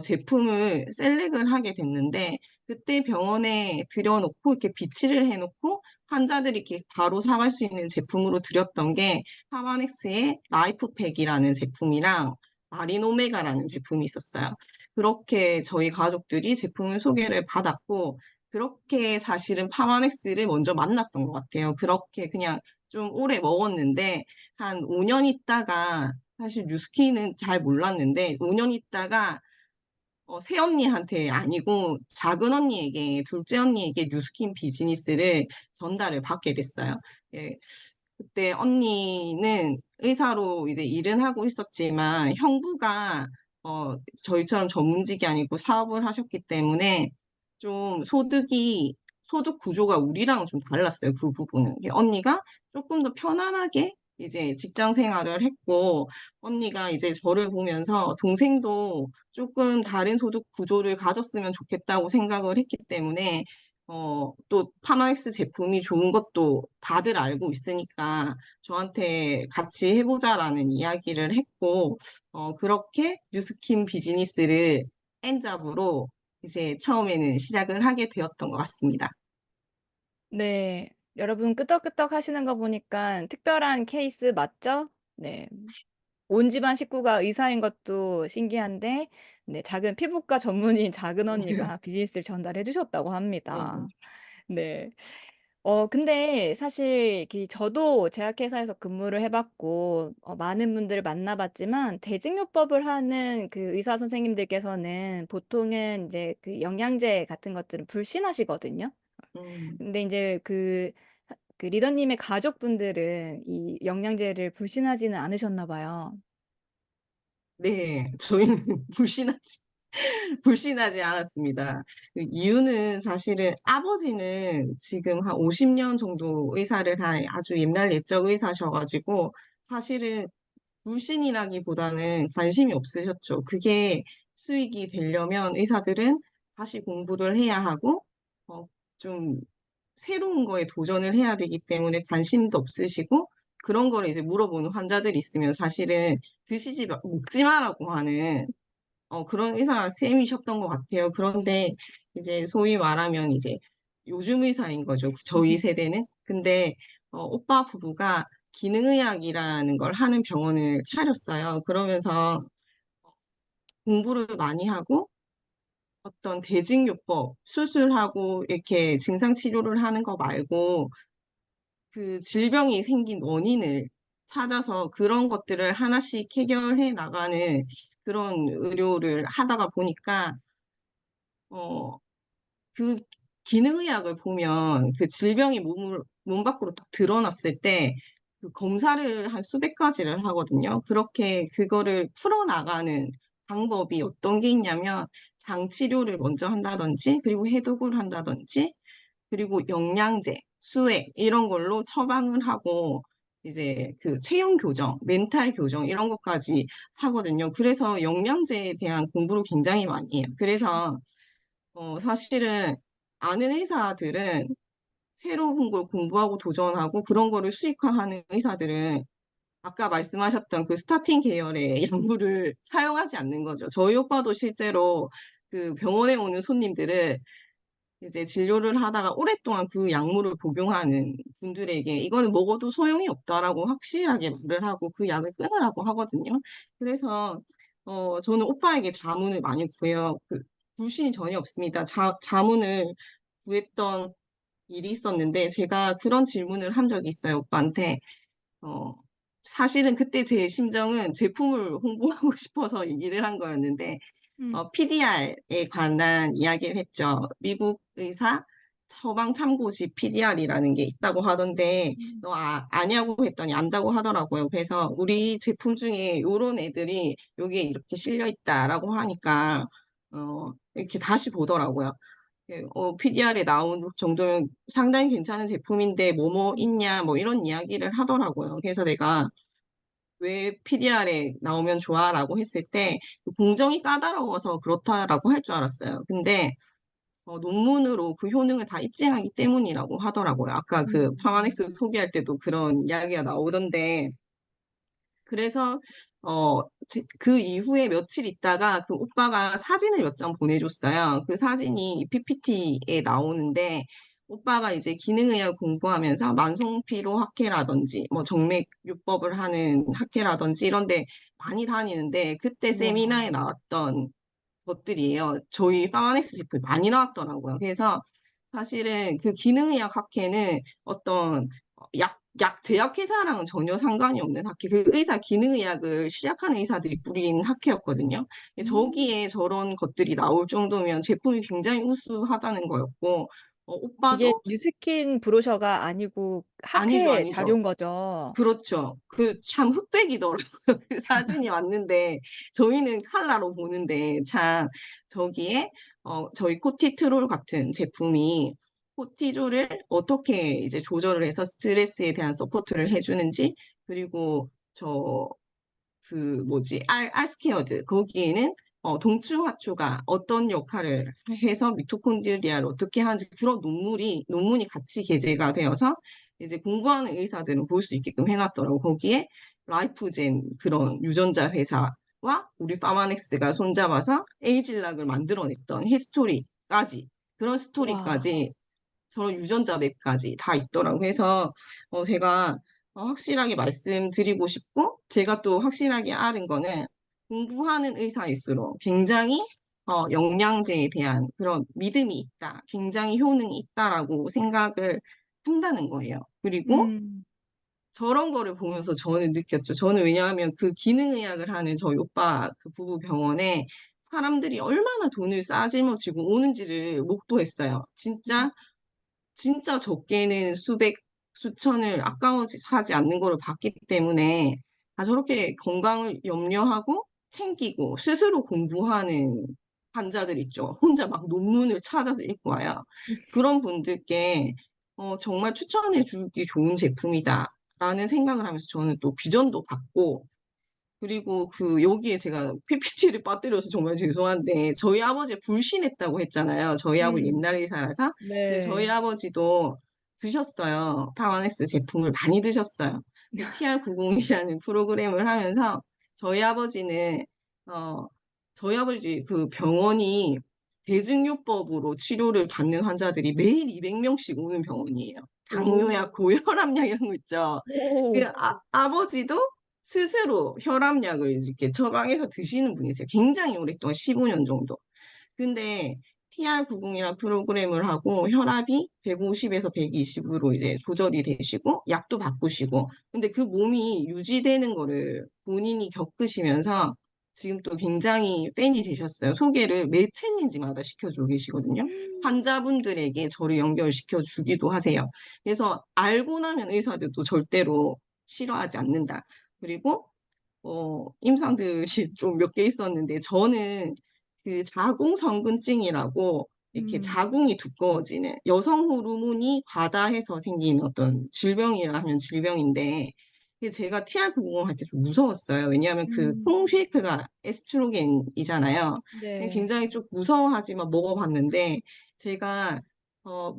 제품을 셀렉을 하게 됐는데 그때 병원에 들여놓고 이렇게 비치를 해놓고 환자들이 이렇게 바로 사갈 수 있는 제품으로 드렸던 게 파마넥스의 라이프팩이라는 제품이랑 마리노메가라는 제품이 있었어요. 그렇게 저희 가족들이 제품을 소개를 받았고 그렇게 사실은 파마넥스를 먼저 만났던 것 같아요. 그렇게 그냥 좀 오래 먹었는데 한 5년 있다가 사실 뉴스키는 잘 몰랐는데 5년 있다가 새언니한테 아니고 작은 언니에게, 둘째 언니에게 뉴스킨 비즈니스를 전달을 받게 됐어요. 예, 그때 언니는 의사로 이제 일은 하고 있었지만 형부가 저희처럼 전문직이 아니고 사업을 하셨기 때문에 좀 소득 구조가 우리랑 좀 달랐어요. 그 부분은. 언니가 조금 더 편안하게 이제 직장 생활을 했고 언니가 이제 저를 보면서 동생도 조금 다른 소득 구조를 가졌으면 좋겠다고 생각을 했기 때문에 또 파마엑스 제품이 좋은 것도 다들 알고 있으니까 저한테 같이 해보자라는 이야기를 했고 그렇게 뉴스킨 비즈니스를 엔잡으로 이제 처음에는 시작을 하게 되었던 것 같습니다. 네, 여러분 끄떡끄떡 하시는 거 보니까 특별한 케이스 맞죠? 네, 온 집안 식구가 의사인 것도 신기한데, 네, 작은 피부과 전문의인 작은 언니가 비즈니스를 전달해 주셨다고 네. 합니다. 네. 근데 사실 저도 제약회사에서 근무를 해봤고, 많은 분들을 만나봤지만, 대증요법을 하는 그 의사 선생님들께서는 보통은 이제 그 영양제 같은 것들은 불신하시거든요. 음, 근데 이제 그 리더님의 가족분들은 이 영양제를 불신하지는 않으셨나 봐요. 네, 저희는 불신하지 않았습니다. 그 이유는 사실은 아버지는 지금 한 50년 정도 의사를 한 아주 옛날 옛적 의사셔가지고 사실은 불신이라기보다는 관심이 없으셨죠. 그게 수익이 되려면 의사들은 다시 공부를 해야 하고, 어, 좀 새로운 거에 도전을 해야 되기 때문에 관심도 없으시고, 그런 거를 이제 물어보는 환자들이 있으면 사실은 먹지 마라고 하는 그런 의사 쌤이셨던 것 같아요. 그런데 이제 소위 말하면 이제 요즘 의사인 거죠. 저희 세대는. 근데 오빠 부부가 기능의학이라는 걸 하는 병원을 차렸어요. 그러면서 공부를 많이 하고 어떤 대증요법, 수술하고 이렇게 증상 치료를 하는 거 말고 그 질병이 생긴 원인을 찾아서 그런 것들을 하나씩 해결해 나가는 그런 의료를 하다가 보니까 어, 그 기능의학을 보면 그 질병이 몸 밖으로 딱 드러났을 때 그 검사를 한 수백 가지를 하거든요. 그렇게 그거를 풀어나가는 방법이 어떤 게 있냐면 장치료를 먼저 한다든지 그리고 해독을 한다든지 그리고 영양제, 수액 이런 걸로 처방을 하고 이제 그 체형 교정, 멘탈 교정 이런 것까지 하거든요. 그래서 영양제에 대한 공부를 굉장히 많이 해요. 그래서 사실은 아는 의사들은 새로운 걸 공부하고 도전하고 그런 거를 수익화하는 의사들은 아까 말씀하셨던 그 스타팅 계열의 약물을 사용하지 않는 거죠. 저희 오빠도 실제로 그 병원에 오는 손님들을 이제 진료를 하다가 오랫동안 그 약물을 복용하는 분들에게 이거는 먹어도 소용이 없다라고 확실하게 말을 하고 그 약을 끊으라고 하거든요. 그래서 저는 오빠에게 자문을 많이 구해요. 불신이 전혀 없습니다. 자문을 구했던 일이 있었는데 제가 그런 질문을 한 적이 있어요, 오빠한테. 어, 사실은 그때 제 심정은 제품을 홍보하고 싶어서 얘기를 한 거였는데 PDR에 관한 이야기를 했죠. 미국 의사 처방 참고시 PDR이라는 게 있다고 하던데 너 아냐고 했더니 안다고 하더라고요. 그래서 우리 제품 중에 요런 애들이 여기에 이렇게 실려 있다라고 하니까 이렇게 다시 보더라고요. PDR에 나온 정도면 상당히 괜찮은 제품인데 뭐뭐 있냐 뭐 이런 이야기를 하더라고요. 그래서 내가 왜 PDR에 나오면 좋아라고 했을 때 공정이 까다로워서 그렇다라고 할 줄 알았어요. 근데 논문으로 그 효능을 다 입증하기 때문이라고 하더라고요. 아까 그 파마넥스 소개할 때도 그런 이야기가 나오던데 그래서 그 이후에 며칠 있다가 그 오빠가 사진을 몇 장 보내줬어요. 그 사진이 PPT에 나오는데 오빠가 이제 기능의학 공부하면서 만성피로 학회라든지 뭐 정맥요법을 하는 학회라든지 이런 데 많이 다니는데 그때 세미나에 나왔던 것들이에요. 저희 파마넥스 제품이 많이 나왔더라고요. 그래서 사실은 그 기능의학 학회는 어떤 제약회사랑은 전혀 상관이 없는 학회, 그 의사 기능의학을 시작하는 의사들이 뿌린 학회였거든요. 저기에 저런 것들이 나올 정도면 제품이 굉장히 우수하다는 거였고, 이게 오빠도 뉴스킨 브로셔가 아니고 아니죠, 학회 아니죠. 자료인 거죠. 그렇죠. 그 참 흑백이더라고요. 그 사진이 왔는데 저희는 칼라로 보는데 참 저기에 저희 코티트롤 같은 제품이 코티졸을 어떻게 이제 조절을 해서 스트레스에 대한 서포트를 해주는지 그리고 그 뭐지 알스케어드 거기에는 동충하초가 어떤 역할을 해서 미토콘드리아를 어떻게 하는지 그런 논문이 같이 게재가 되어서 이제 공부하는 의사들은 볼 수 있게끔 해놨더라고. 거기에 라이프젠 그런 유전자 회사와 우리 파마넥스가 손잡아서 에이질락을 만들어냈던 히스토리까지 그런 와. 스토리까지 저런 유전자 맵까지 다 있더라고. 그래서 제가 확실하게 말씀드리고 싶고 제가 또 확실하게 알은 거는 공부하는 의사일수록 굉장히 영양제에 대한 그런 믿음이 있다. 굉장히 효능이 있다라고 생각을 한다는 거예요. 그리고 음. 저런 거를 보면서 저는 느꼈죠. 저는 왜냐하면 그 기능의학을 하는 저희 오빠 그 부부 병원에 사람들이 얼마나 돈을 싸질머지고 오는지를 목도했어요. 진짜 적게는 수백, 수천을 아까워하지 않는 거를 봤기 때문에 저렇게 건강을 염려하고 챙기고 스스로 공부하는 환자들 있죠. 혼자 막 논문을 찾아서 읽고 와요. 그런 분들께 정말 추천해 주기 좋은 제품이다라는 생각을 하면서 저는 또 비전도 받고 그리고 여기에 제가 PPT를 빠뜨려서 정말 죄송한데, 저희 아버지 불신했다고 했잖아요. 저희 아버지 음. 옛날 의사라서. 근데 저희 네. 아버지도 드셨어요. 파마넥스 제품을 많이 드셨어요. TR90이라는 프로그램을 하면서 저희 아버지는, 저희 아버지 그 병원이 대증요법으로 치료를 받는 환자들이 매일 200명씩 오는 병원이에요. 당뇨약, 고혈압약 이런 거 있죠. 오. 아버지도 스스로 혈압약을 이렇게 처방해서 드시는 분이세요. 굉장히 오랫동안 15년 정도. 근데 TR90이라는 프로그램을 하고 혈압이 150에서 120으로 이제 조절이 되시고 약도 바꾸시고 근데 그 몸이 유지되는 거를 본인이 겪으시면서 지금 또 굉장히 팬이 되셨어요. 소개를 매 챌린지마다 시켜주고 계시거든요. 환자분들에게 저를 연결시켜 주기도 하세요. 그래서 알고 나면 의사들도 절대로 싫어하지 않는다. 그리고 임상들이 좀 몇 개 있었는데 저는 그 자궁성근증이라고 이렇게 음, 자궁이 두꺼워지는 여성 호르몬이 과다해서 생긴 어떤 질병이라 하면 질병인데 이게 제가 TR990 할 때 좀 무서웠어요. 왜냐하면 그 음, 콩쉐이크가 에스트로겐이잖아요. 네. 굉장히 좀 무서워하지만 먹어봤는데 제가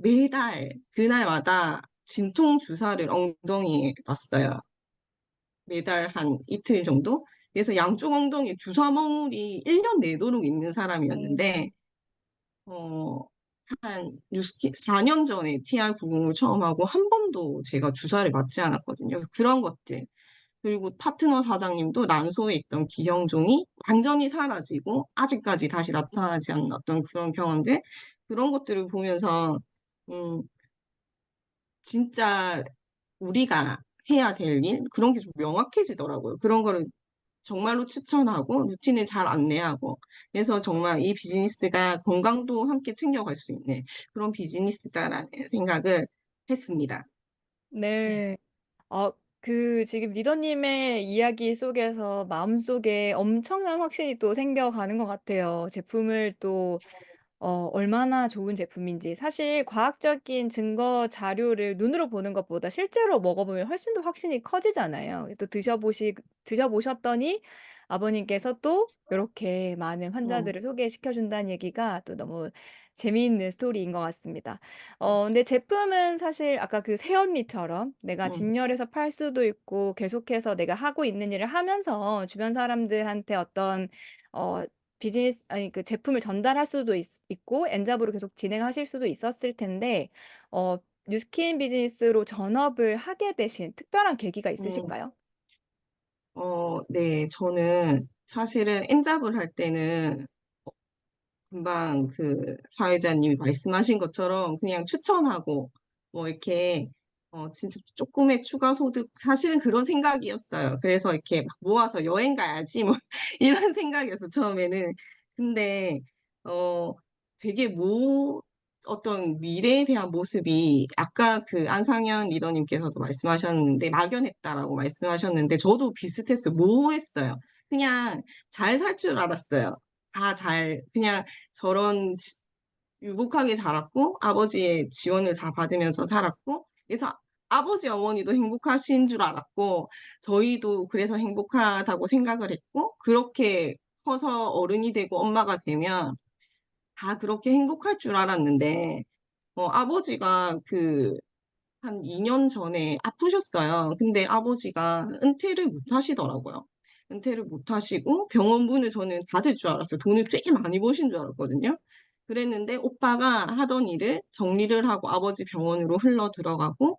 매달 그날마다 진통 주사를 엉덩이에 놨어요. 매달 한 이틀 정도? 그래서 양쪽 엉덩이에 주사망울이 1년 내도록 있는 사람이었는데, 어, 한 4년 전에 TR90을 처음 하고 한 번도 제가 주사를 맞지 않았거든요. 그런 것들. 그리고 파트너 사장님도 난소에 있던 기형종이 완전히 사라지고 아직까지 다시 나타나지 않는 어떤 그런 경험들, 그런 것들을 보면서, 음, 진짜 우리가 해야 될 일, 그런 게 좀 명확해지더라고요. 그런 거를 정말로 추천하고 루틴을 잘 안내하고 그래서 정말 이 비즈니스가 건강도 함께 챙겨갈 수 있는 그런 비즈니스다라는 생각을 했습니다. 네. 네. 그 지금 리더님의 이야기 속에서 마음속에 엄청난 확신이 또 생겨가는 것 같아요. 제품을 또 얼마나 좋은 제품인지. 사실 과학적인 증거 자료를 눈으로 보는 것보다 실제로 먹어보면 훨씬 더 확신이 커지잖아요. 또 드셔보셨더니 아버님께서 또 이렇게 많은 음, 환자들을 소개시켜준다는 얘기가 또 너무 재미있는 스토리인 것 같습니다. 근데 제품은 사실 아까 그 새언니처럼 내가 음, 진열해서 팔 수도 있고 계속해서 내가 하고 있는 일을 하면서 주변 사람들한테 어떤 어, 비즈니스, 아니, 그 제품을 전달할 수도 있고, 엔잡으로 계속 진행하실 수도 있었을 텐데, 어, 뉴스킨 비즈니스로 전업을 하게 되신 특별한 계기가 음. 있으실까요? 네, 저는 사실은 엔잡을 할 때는 금방 그 사회자님이 말씀하신 것처럼 그냥 추천하고 뭐 이렇게 진짜 조금의 추가 소득 사실은 그런 생각이었어요. 그래서 이렇게 막 모아서 여행 가야지 뭐 이런 생각이었어 처음에는. 근데 어 되게 어떤 미래에 대한 모습이 아까 그 안상현 리더님께서도 말씀하셨는데 막연했다라고 말씀하셨는데 저도 비슷했어요. 모호했어요. 그냥 잘 살 줄 알았어요. 그냥 저런 유복하게 자랐고 아버지의 지원을 다 받으면서 살았고 그래서 아버지 어머니도 행복하신 줄 알았고 저희도 그래서 행복하다고 생각을 했고 그렇게 커서 어른이 되고 엄마가 되면 다 그렇게 행복할 줄 알았는데 아버지가 한 2년 전에 아프셨어요. 근데 아버지가 은퇴를 못 하시더라고요. 은퇴를 못 하시고 병원문을 저는 닫을 줄 알았어요. 돈을 되게 많이 버신 줄 알았거든요. 그랬는데 오빠가 하던 일을 정리를 하고 아버지 병원으로 흘러 들어가고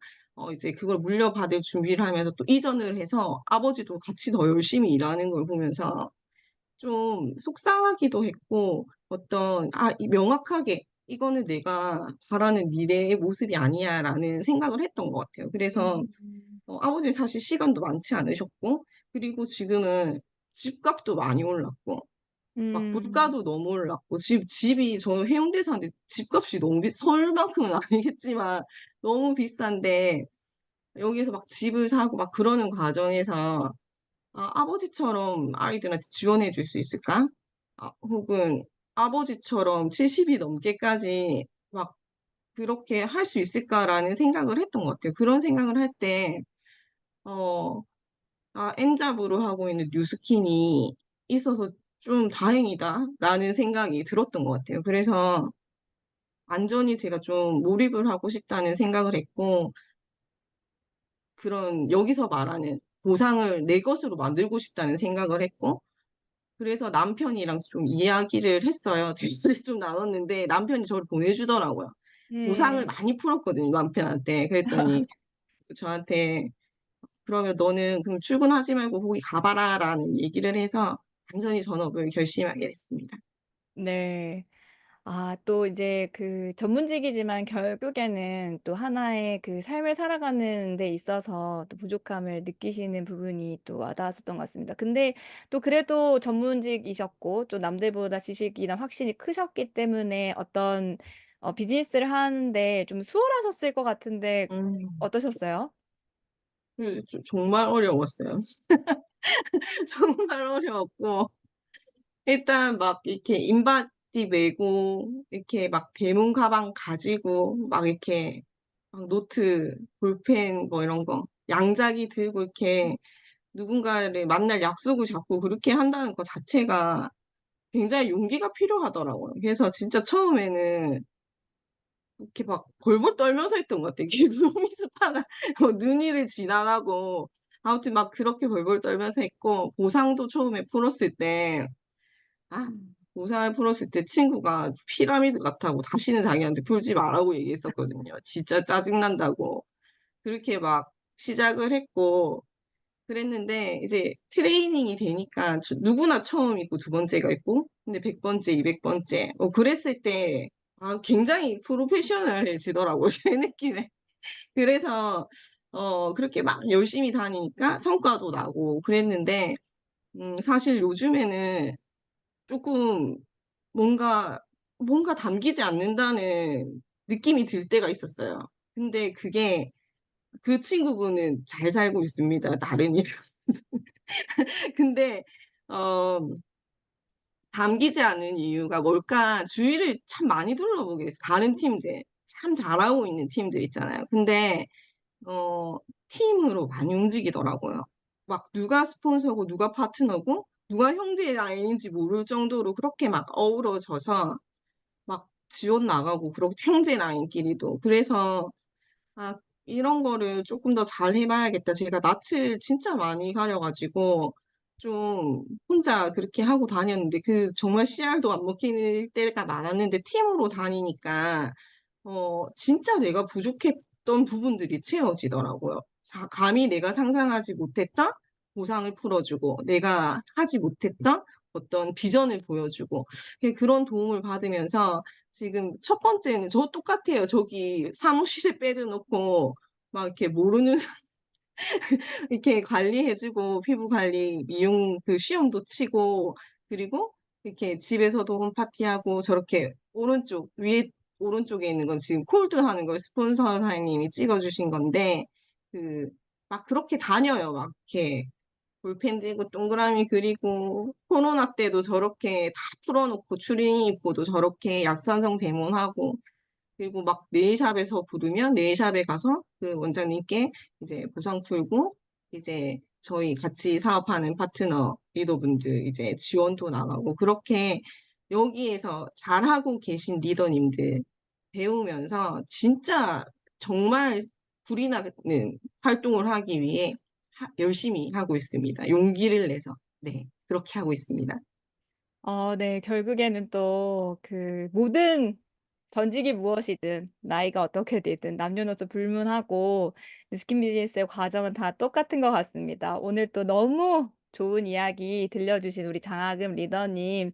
이제 그걸 물려받을 준비를 하면서 또 이전을 해서 아버지도 같이 더 열심히 일하는 걸 보면서 좀 속상하기도 했고 명확하게 이거는 내가 바라는 미래의 모습이 아니야라는 생각을 했던 것 같아요. 그래서 음, 아버지 사실 시간도 많지 않으셨고 그리고 지금은 집값도 많이 올랐고 막 음, 물가도 너무 올랐고 집이 저 해운대 사는데 집값이 너무 서울만큼은 아니겠지만 너무 비싼데 여기서 막 집을 사고 막 그러는 과정에서 아버지처럼 아이들한테 지원해 줄 수 있을까? 혹은 아버지처럼 70이 넘게까지 막 그렇게 할 수 있을까라는 생각을 했던 것 같아요. 그런 생각을 할 때, 어, 엔잡으로 하고 있는 뉴스킨이 있어서 좀 다행이다라는 생각이 들었던 것 같아요. 그래서 완전히 제가 좀 몰입을 하고 싶다는 생각을 했고, 그런 여기서 말하는 보상을 내 것으로 만들고 싶다는 생각을 했고, 그래서 남편이랑 좀 이야기를 했어요. 대화를 좀 나눴는데 남편이 저를 보내주더라고요. 보상을 음. 많이 풀었거든요, 남편한테. 그랬더니 저한테 그러면 너는 그럼 출근하지 말고 거기 가봐라라는 얘기를 해서 완전히 전업을 결심하게 됐습니다. 네. 또 이제 그 전문직이지만 결국에는 또 하나의 그 삶을 살아가는 데 있어서 또 부족함을 느끼시는 부분이 또 와닿았었던 것 같습니다. 근데 또 그래도 전문직이셨고 또 남들보다 지식이나 확신이 크셨기 때문에 어떤 비즈니스를 하는데 좀 수월하셨을 것 같은데 음. 어떠셨어요? 정말 어려웠어요. 정말 어려웠고, 일단 막 이렇게 인바디 메고, 이렇게 막 대문 가방 가지고, 막 이렇게 막 노트, 볼펜 뭐 이런 거, 양자기 들고 이렇게 누군가를 만날 약속을 잡고 그렇게 한다는 것 자체가 굉장히 용기가 필요하더라고요. 그래서 진짜 처음에는 이렇게 막 벌벌 떨면서 했던 것 같아요. 루미스파가 눈 위를 지나가고 아무튼 막 그렇게 벌벌 떨면서 했고 보상도 처음에 풀었을 때 아, 보상을 풀었을 때 친구가 피라미드 같다고 다시는 자기한테 풀지 말라고 얘기했었거든요. 진짜 짜증난다고. 그렇게 막 시작을 했고 그랬는데 이제 트레이닝이 되니까 누구나 처음 있고 두 번째가 있고 근데 100번째, 200번째 그랬을 때 굉장히 프로페셔널해지더라고요. 제 느낌에. 그래서 그렇게 막 열심히 다니니까 성과도 나고 그랬는데 사실 요즘에는 조금 뭔가 뭔가 담기지 않는다는 느낌이 들 때가 있었어요. 근데 그게 그 친구분은 잘 살고 있습니다. 다른 일. 근데 어, 담기지 않은 이유가 뭘까? 주위를 참 많이 둘러보게 됐어요. 다른 팀들, 참 잘하고 있는 팀들 있잖아요. 근데 어, 팀으로 많이 움직이더라고요. 막 누가 스폰서고 누가 파트너고 누가 형제 라인인지 모를 정도로 그렇게 막 어우러져서 막 지원 나가고 그렇게 형제 라인끼리도. 그래서 아, 이런 거를 조금 더 잘 해봐야겠다. 제가 낯을 진짜 많이 가려가지고, 좀 혼자 그렇게 하고 다녔는데, 정말 씨알도 안 먹힐 때가 많았는데, 팀으로 다니니까, 진짜 내가 부족했던 부분들이 채워지더라고요. 자, 감히 내가 상상하지 못했던 보상을 풀어주고, 내가 하지 못했던 어떤 비전을 보여주고, 그런 도움을 받으면서, 지금 첫 번째는 저 똑같아요. 저기 사무실에 빼드놓고 막 이렇게 모르는 이렇게 관리해주고 피부 관리 미용 그 시험도 치고 그리고 이렇게 집에서도 홈파티하고 저렇게 오른쪽 위에 오른쪽에 있는 건 지금 콜드 하는 걸 스폰서 사장님이 찍어주신 건데 그 막 그렇게 다녀요. 막 이렇게 볼펜 들고 동그라미 그리고 코로나 때도 저렇게 다 풀어놓고 추리닝 입고도 저렇게 약산성 데몬하고 그리고 막 네일샵에서 부르면 네일샵에 가서 그 원장님께 이제 보상 풀고 이제 저희 같이 사업하는 파트너 리더분들 이제 지원도 나가고 그렇게 여기에서 잘하고 계신 리더님들 배우면서 진짜 정말 불이 나는 활동을 하기 위해 열심히 하고 있습니다. 용기를 내서. 네, 그렇게 하고 있습니다. 네. 결국에는 또 그 모든 전직이 무엇이든 나이가 어떻게 되든 남녀노소 불문하고 스킨 비즈니스의 과정은 다 똑같은 것 같습니다. 오늘 또 너무 좋은 이야기 들려주신 우리 장하금 리더님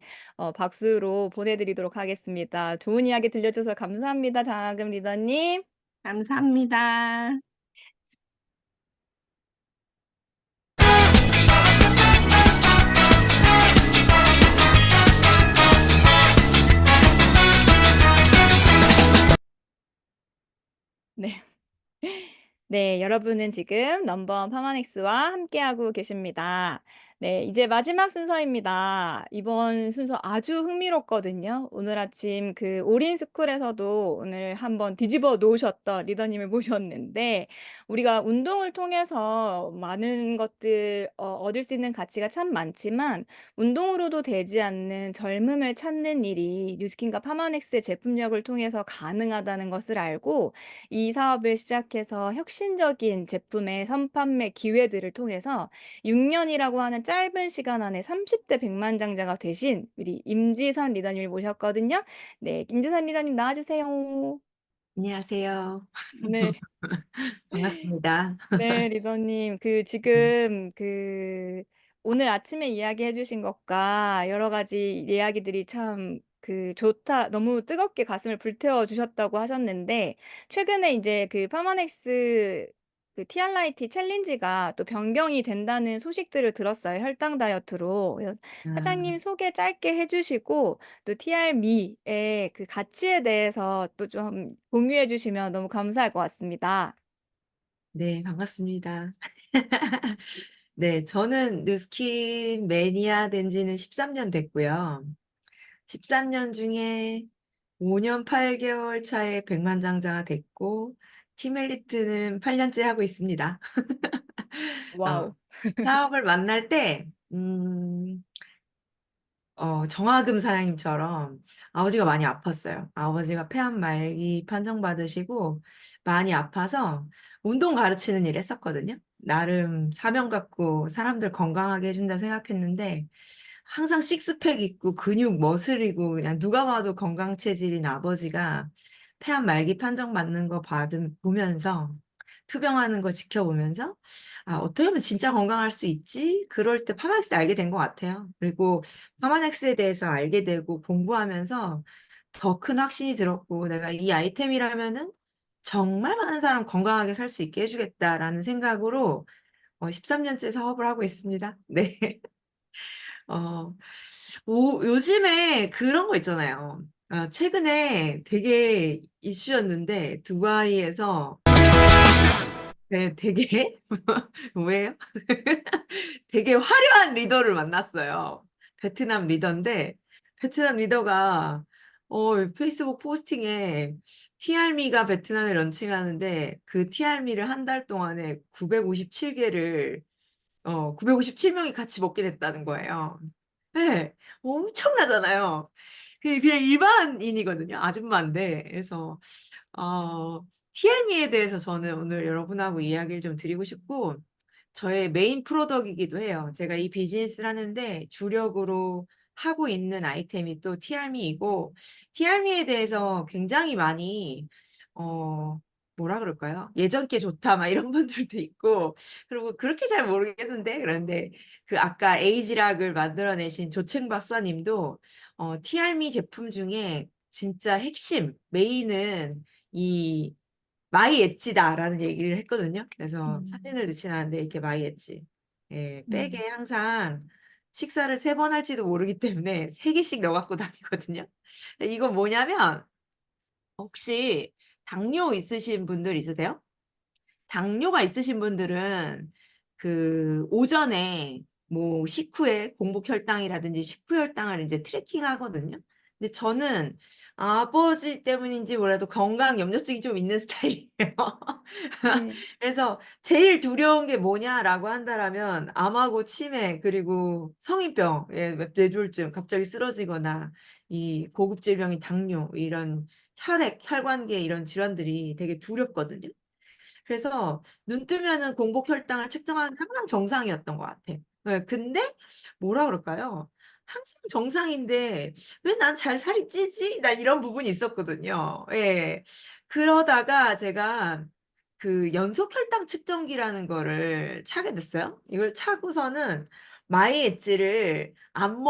박수로 보내드리도록 하겠습니다. 좋은 이야기 들려줘서 감사합니다, 장하금 리더님. 감사합니다. 네. 네, 여러분은 지금 넘버원 파마닉스와 함께하고 계십니다. 네, 이제 마지막 순서입니다. 이번 순서 아주 흥미롭거든요. 오늘 아침 그 올인스쿨에서도 오늘 한번 뒤집어 놓으셨던 리더님을 모셨는데, 우리가 운동을 통해서 많은 것들 얻을 수 있는 가치가 참 많지만, 운동으로도 되지 않는 젊음을 찾는 일이 뉴스킨과 파마닉스의 제품력을 통해서 가능하다는 것을 알고, 이 사업을 시작해서 혁신적인 제품의 선판매 기회들을 통해서 6년이라고 하는 짧은 시간 안에 30대 백만장자가 되신 우리 임지선 리더님을 모셨거든요. 네, 임지선 리더님 나와주세요. 안녕하세요. 네. 반갑습니다. 네, 리더님. 지금 오늘 아침에 이야기해 주신 것과 여러 가지 이야기들이 참 좋다, 너무 뜨겁게 가슴을 불태워 주셨다고 하셨는데, 최근에 이제 파마넥스 TR라이티 챌린지가 또 변경이 된다는 소식들을 들었어요. 혈당 다이어트로. 그래서 사장님 아, 소개 짧게 해주시고, 또 TR미의 그 가치에 대해서 또 좀 공유해 주시면 너무 감사할 것 같습니다. 네, 반갑습니다. 네, 저는 뉴스킨 매니아 된 지는 13년 됐고요. 13년 중에 5년 8개월 차에 백만장자가 됐고, 티멜리트는 8년째 하고 있습니다. 어, 와우. 사업을 만날 때, 정화금 사장님처럼 아버지가 많이 아팠어요. 아버지가 폐암 말기 판정받으시고 많이 아파서 운동 가르치는 일 했었거든요. 나름 사명 갖고 사람들 건강하게 해준다 생각했는데 항상 식스팩 있고 근육 머슬이고 그냥 누가 봐도 건강 체질인 아버지가 폐암 말기 판정받는 거 보면서 투병하는 거 지켜보면서 어떻게 하면 진짜 건강할 수 있지? 그럴 때 파마엑스 알게 된 것 같아요. 그리고 파마넥스에 대해서 알게 되고 공부하면서 더 큰 확신이 들었고 내가 이 아이템이라면은 정말 많은 사람 건강하게 살 수 있게 해주겠다라는 생각으로 13년째 사업을 하고 있습니다. 네. 어, 요즘에 그런 거 있잖아요. 최근에 되게 이슈였는데 두바이에서 네, 되게 뭐예요? 되게 화려한 리더를 만났어요. 베트남 리더인데 베트남 리더가 페이스북 포스팅에 TRM가 베트남에 런칭하는데 그 TRM를 한 달 동안에 957명이 같이 먹게 됐다는 거예요. 네, 엄청나잖아요. 그냥 일반인이거든요. 아줌마인데. 그래서 TLM에 대해서 저는 오늘 여러분하고 이야기를 좀 드리고 싶고, 저의 메인 프로덕이기도 해요. 제가 이 비즈니스를 하는데 주력으로 하고 있는 아이템이 또 TRM이고, TRM에 대해서 굉장히 많이, 뭐라 그럴까요? 예전 게 좋다, 막 이런 분들도 있고, 그리고 그렇게 잘 모르겠는데, 그런데 그 아까 에이지락을 만들어내신 조책 박사님도, TRM 제품 중에 진짜 핵심, 메인은 이 마이 엣지다라는 얘기를 했거든요. 그래서 사진을 넣진 않은데 이렇게 마이 엣지. 예, 백에 항상 식사를 3번 할지도 모르기 때문에 3개씩 넣어갖고 다니거든요. 이건 뭐냐면 혹시 당뇨 있으신 분들 있으세요? 당뇨가 있으신 분들은 그 오전에 뭐 식후에 공복 혈당이라든지 식후 혈당을 이제 트래킹 하거든요. 근데 저는 아버지 때문인지 몰라도 건강 염려증이 좀 있는 스타일이에요. 네. 그래서 제일 두려운 게 뭐냐라고 한다라면 암하고 치매 그리고 성인병, 뇌졸중, 갑자기 쓰러지거나 이 고급 질병인 당뇨 이런 혈관계 이런 질환들이 되게 두렵거든요. 그래서 눈 뜨면은 공복 혈당을 측정하는 항상 정상이었던 것 같아. 네, 근데 뭐라 그럴까요? 항상 정상인데 왜 난 잘 살이 찌지? 나 이런 부분이 있었거든요. 예. 그러다가 제가 그 연속 혈당 측정기라는 거를 차게 됐어요. 이걸 차고서는 마이 엣지를 안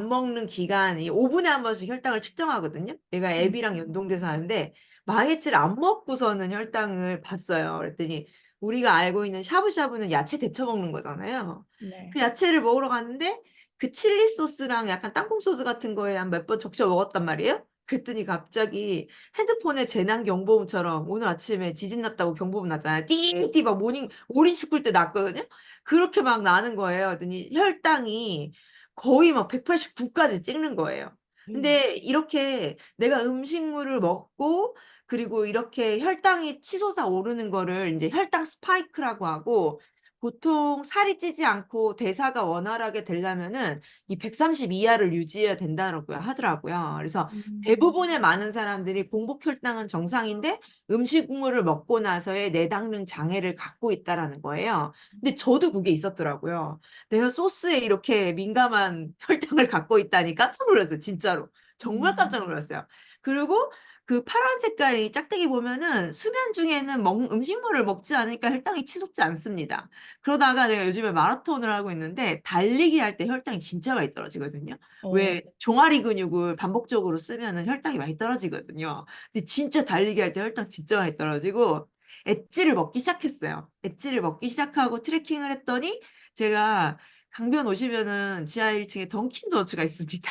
먹는 기간이 5분에 한 번씩 혈당을 측정하거든요. 얘가 앱이랑 연동돼서 하는데 마이애치를 안 먹고서는 혈당을 봤어요. 그랬더니 우리가 알고 있는 샤브샤브는 야채 데쳐 먹는 거잖아요. 네. 그 야채를 먹으러 갔는데 그 칠리 소스랑 약간 땅콩 소스 같은 거에 한 몇 번 적셔 먹었단 말이에요. 그랬더니 갑자기 핸드폰에 재난 경보음처럼 오늘 아침에 지진 났다고 경보음 났잖아요. 띠띠 막 오렌지 스쿨 때 났거든요. 그렇게 막 나는 거예요. 그랬더니 혈당이 거의 막 189까지 찍는 거예요. 근데 이렇게 내가 음식물을 먹고 그리고 이렇게 혈당이 치솟아 오르는 거를 이제 혈당 스파이크라고 하고 보통 살이 찌지 않고 대사가 원활하게 되려면은 이 130 이하를 유지해야 된다고 하더라고요. 그래서 대부분의 많은 사람들이 공복 혈당은 정상인데 음식물을 먹고 나서의 내당능 장애를 갖고 있다라는 거예요. 근데 저도 그게 있었더라고요. 내가 소스에 이렇게 민감한 혈당을 갖고 있다니 깜짝 놀랐어요. 진짜로. 정말 깜짝 놀랐어요. 그리고 그 파란 색깔이 짝대기 보면은 수면 중에는 음식물을 먹지 않으니까 혈당이 치솟지 않습니다. 그러다가 내가 요즘에 마라톤을 하고 있는데 달리기 할 때 혈당이 진짜 많이 떨어지거든요. 어. 왜 종아리 근육을 반복적으로 쓰면은 혈당이 많이 떨어지거든요. 근데 진짜 달리기 할 때 혈당 진짜 많이 떨어지고 엣지를 먹기 시작했어요. 엣지를 먹기 시작하고 트레킹을 했더니 제가 강변 오시면은 지하 1층에 던킨 도너츠가 있습니다.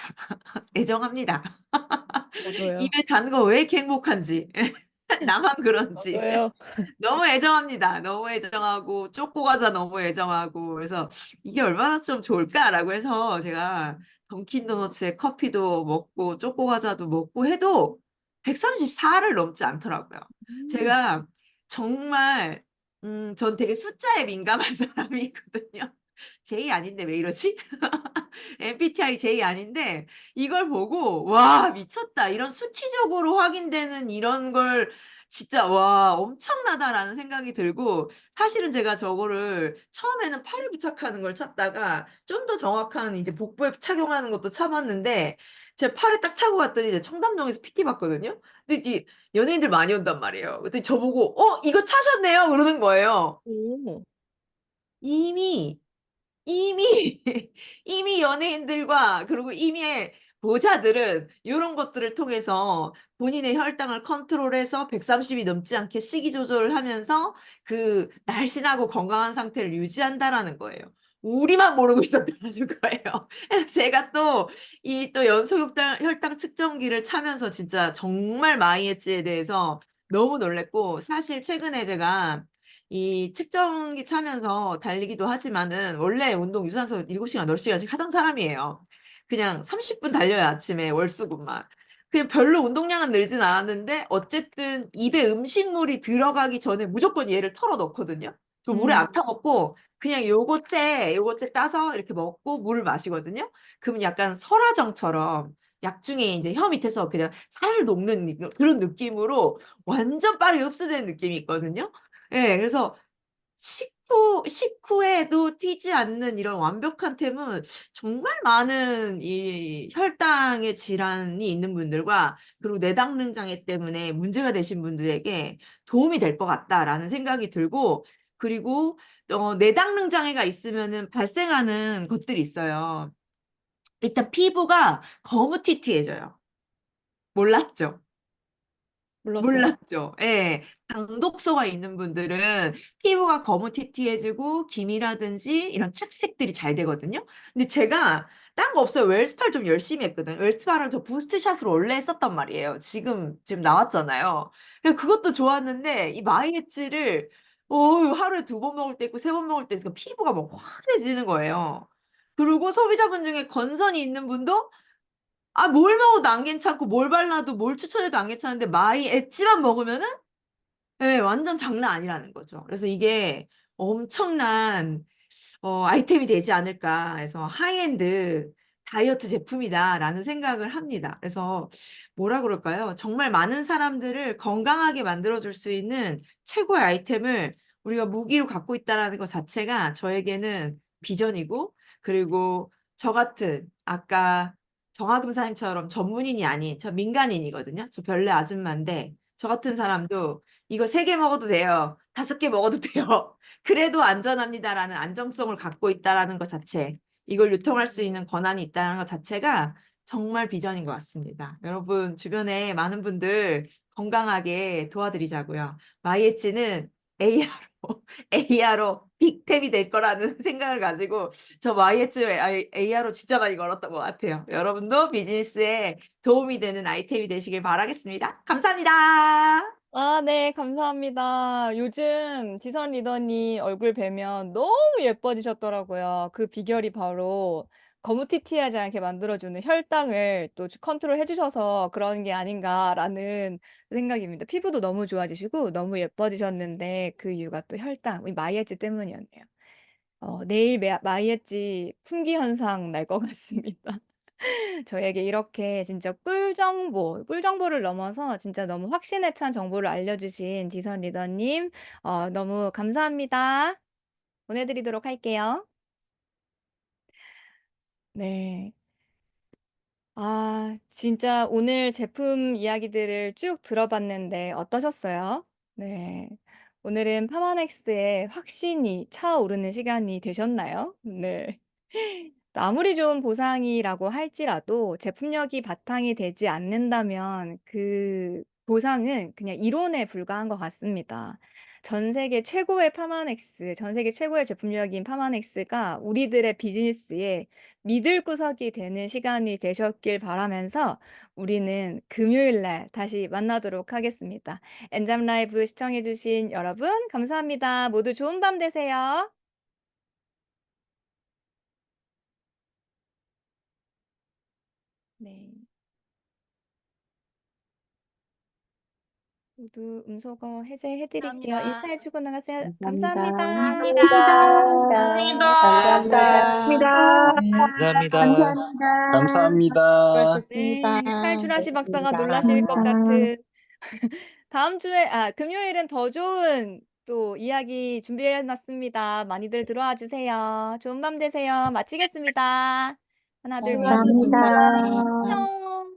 애정합니다. 저도요. 입에 단 거 왜 이렇게 행복한지. 나만 그런지. 저도요. 너무 애정합니다. 너무 애정하고 초코과자 너무 애정하고 그래서 이게 얼마나 좀 좋을까라고 해서 제가 던킨도너츠에 커피도 먹고 초코과자도 먹고 해도 134를 넘지 않더라고요. 제가 정말 전 되게 숫자에 민감한 사람이거든요. J 아닌데 왜 이러지? MBTI J 아닌데 이걸 보고 와 미쳤다. 이런 수치적으로 확인되는 이런 걸 진짜 와 엄청나다라는 생각이 들고 사실은 제가 저거를 처음에는 팔에 부착하는 걸 찾다가 좀 더 정확한 이제 복부에 착용하는 것도 참았는데 제 팔에 딱 차고 갔더니 이제 청담동에서 PT 받거든요. 근데 이 연예인들 많이 온단 말이에요. 그랬더니 저보고 이거 차셨네요 그러는 거예요. 오. 이미 이미 이미 연예인들과 그리고 이미 보자들은 이런 것들을 통해서 본인의 혈당을 컨트롤해서 130이 넘지 않게 식이 조절을 하면서 그 날씬하고 건강한 상태를 유지한다라는 거예요. 우리만 모르고 있었다는 거예요. 그래서 제가 또 이 또 연속 혈당 측정기를 차면서 진짜 정말 마이애지에 대해서 너무 놀랬고 사실 최근에 제가 이 측정기 차면서 달리기도 하지만은 원래 운동 유산소 7시간, 10시간씩 하던 사람이에요. 그냥 30분 달려요, 아침에 월수금만. 그냥 별로 운동량은 늘진 않았는데 어쨌든 입에 음식물이 들어가기 전에 무조건 얘를 털어 넣거든요. 저 물에 안 타먹고 그냥 요거째 따서 이렇게 먹고 물을 마시거든요. 그러면 약간 설화정처럼 약 중에 이제 혀 밑에서 그냥 살 녹는 그런 느낌으로 완전 빠르게 흡수되는 느낌이 있거든요. 예, 그래서 식후에도 튀지 않는 이런 완벽한 템은 정말 많은 이 혈당의 질환이 있는 분들과 그리고 내당 장애 때문에 문제가 되신 분들에게 도움이 될 것 같다라는 생각이 들고 그리고 내당 장애가 있으면은 발생하는 것들이 있어요. 일단 피부가 거무튀튀해져요. 몰랐죠? 몰랐어요. 몰랐죠. 예. 당독소가 있는 분들은 피부가 거무튀튀해지고 기미라든지 이런 착색들이 잘 되거든요. 근데 제가 딴 거 없어요. 웰스파를 좀 열심히 했거든요. 웰스파랑 저 부스트샷을 원래 했었단 말이에요. 지금 나왔잖아요. 그것도 좋았는데 이 마이애찌를 하루에 2번 먹을 때 있고 3번 먹을 때 있으니까 피부가 막 환해지는 거예요. 그리고 소비자분 중에 건선이 있는 분도 뭘 먹어도 안 괜찮고 뭘 발라도 뭘 추천해도 안 괜찮은데 마이 엣지만 먹으면은 예, 완전 장난 아니라는 거죠. 그래서 이게 엄청난 아이템이 되지 않을까 해서 하이엔드 다이어트 제품이다라는 생각을 합니다. 그래서 뭐라 그럴까요? 정말 많은 사람들을 건강하게 만들어줄 수 있는 최고의 아이템을 우리가 무기로 갖고 있다라는 것 자체가 저에게는 비전이고 그리고 저 같은 아까 정화금사님처럼 전문인이 아닌 저 민간인이거든요. 저 별내 아줌마인데 저 같은 사람도 이거 3개 먹어도 돼요. 5개 먹어도 돼요. 그래도 안전합니다라는 안정성을 갖고 있다라는 것 자체, 이걸 유통할 수 있는 권한이 있다는 것 자체가 정말 비전인 것 같습니다. 여러분, 주변에 많은 분들 건강하게 도와드리자고요. 마이애찌는 AR로, AR로 빅템이 될 거라는 생각을 가지고 저 마이애찌 AR로 진짜 많이 걸었던 것 같아요. 여러분도 비즈니스에 도움이 되는 아이템이 되시길 바라겠습니다. 감사합니다. 네, 감사합니다. 요즘 지선 리더님 얼굴 뵈면 너무 예뻐지셨더라고요. 그 비결이 바로 거무튀튀하지 않게 만들어주는 혈당을 또 컨트롤 해주셔서 그런 게 아닌가라는 생각입니다. 피부도 너무 좋아지시고 너무 예뻐지셨는데 그 이유가 또 혈당, 이 마이애지 때문이었네요. 내일 마이애지 품귀 현상 날 것 같습니다. 저에게 이렇게 진짜 꿀정보를 넘어서 진짜 너무 확신에 찬 정보를 알려주신 지선 리더님, 너무 감사합니다. 보내드리도록 할게요. 네. 진짜 오늘 제품 이야기들을 쭉 들어봤는데 어떠셨어요? 네. 오늘은 파마넥스의 확신이 차오르는 시간이 되셨나요? 네. 아무리 좋은 보상이라고 할지라도 제품력이 바탕이 되지 않는다면 그 보상은 그냥 이론에 불과한 것 같습니다. 전 세계 최고의 파마넥스, 전 세계 최고의 제품력인 파마넥스가 우리들의 비즈니스에 믿을 구석이 되는 시간이 되셨길 바라면서 우리는 금요일 날 다시 만나도록 하겠습니다. 엔잡 라이브 시청해주신 여러분, 감사합니다. 모두 좋은 밤 되세요. 네. 모두 음소거 해제해드릴게요. 감사합니다. 인사해주고 나가세요. 감사합니다. 감사합니다. 감사합니다. 감사합니다. 네, 칼주라시 박사가 놀라실 것 같은. 다음 주에, 금요일은 더 좋은 또 이야기 준비해놨습니다. 많이들 들어와 주세요. 좋은 밤 되세요. 마치겠습니다. 하나, 둘, 셋. 감사합니다. 안녕.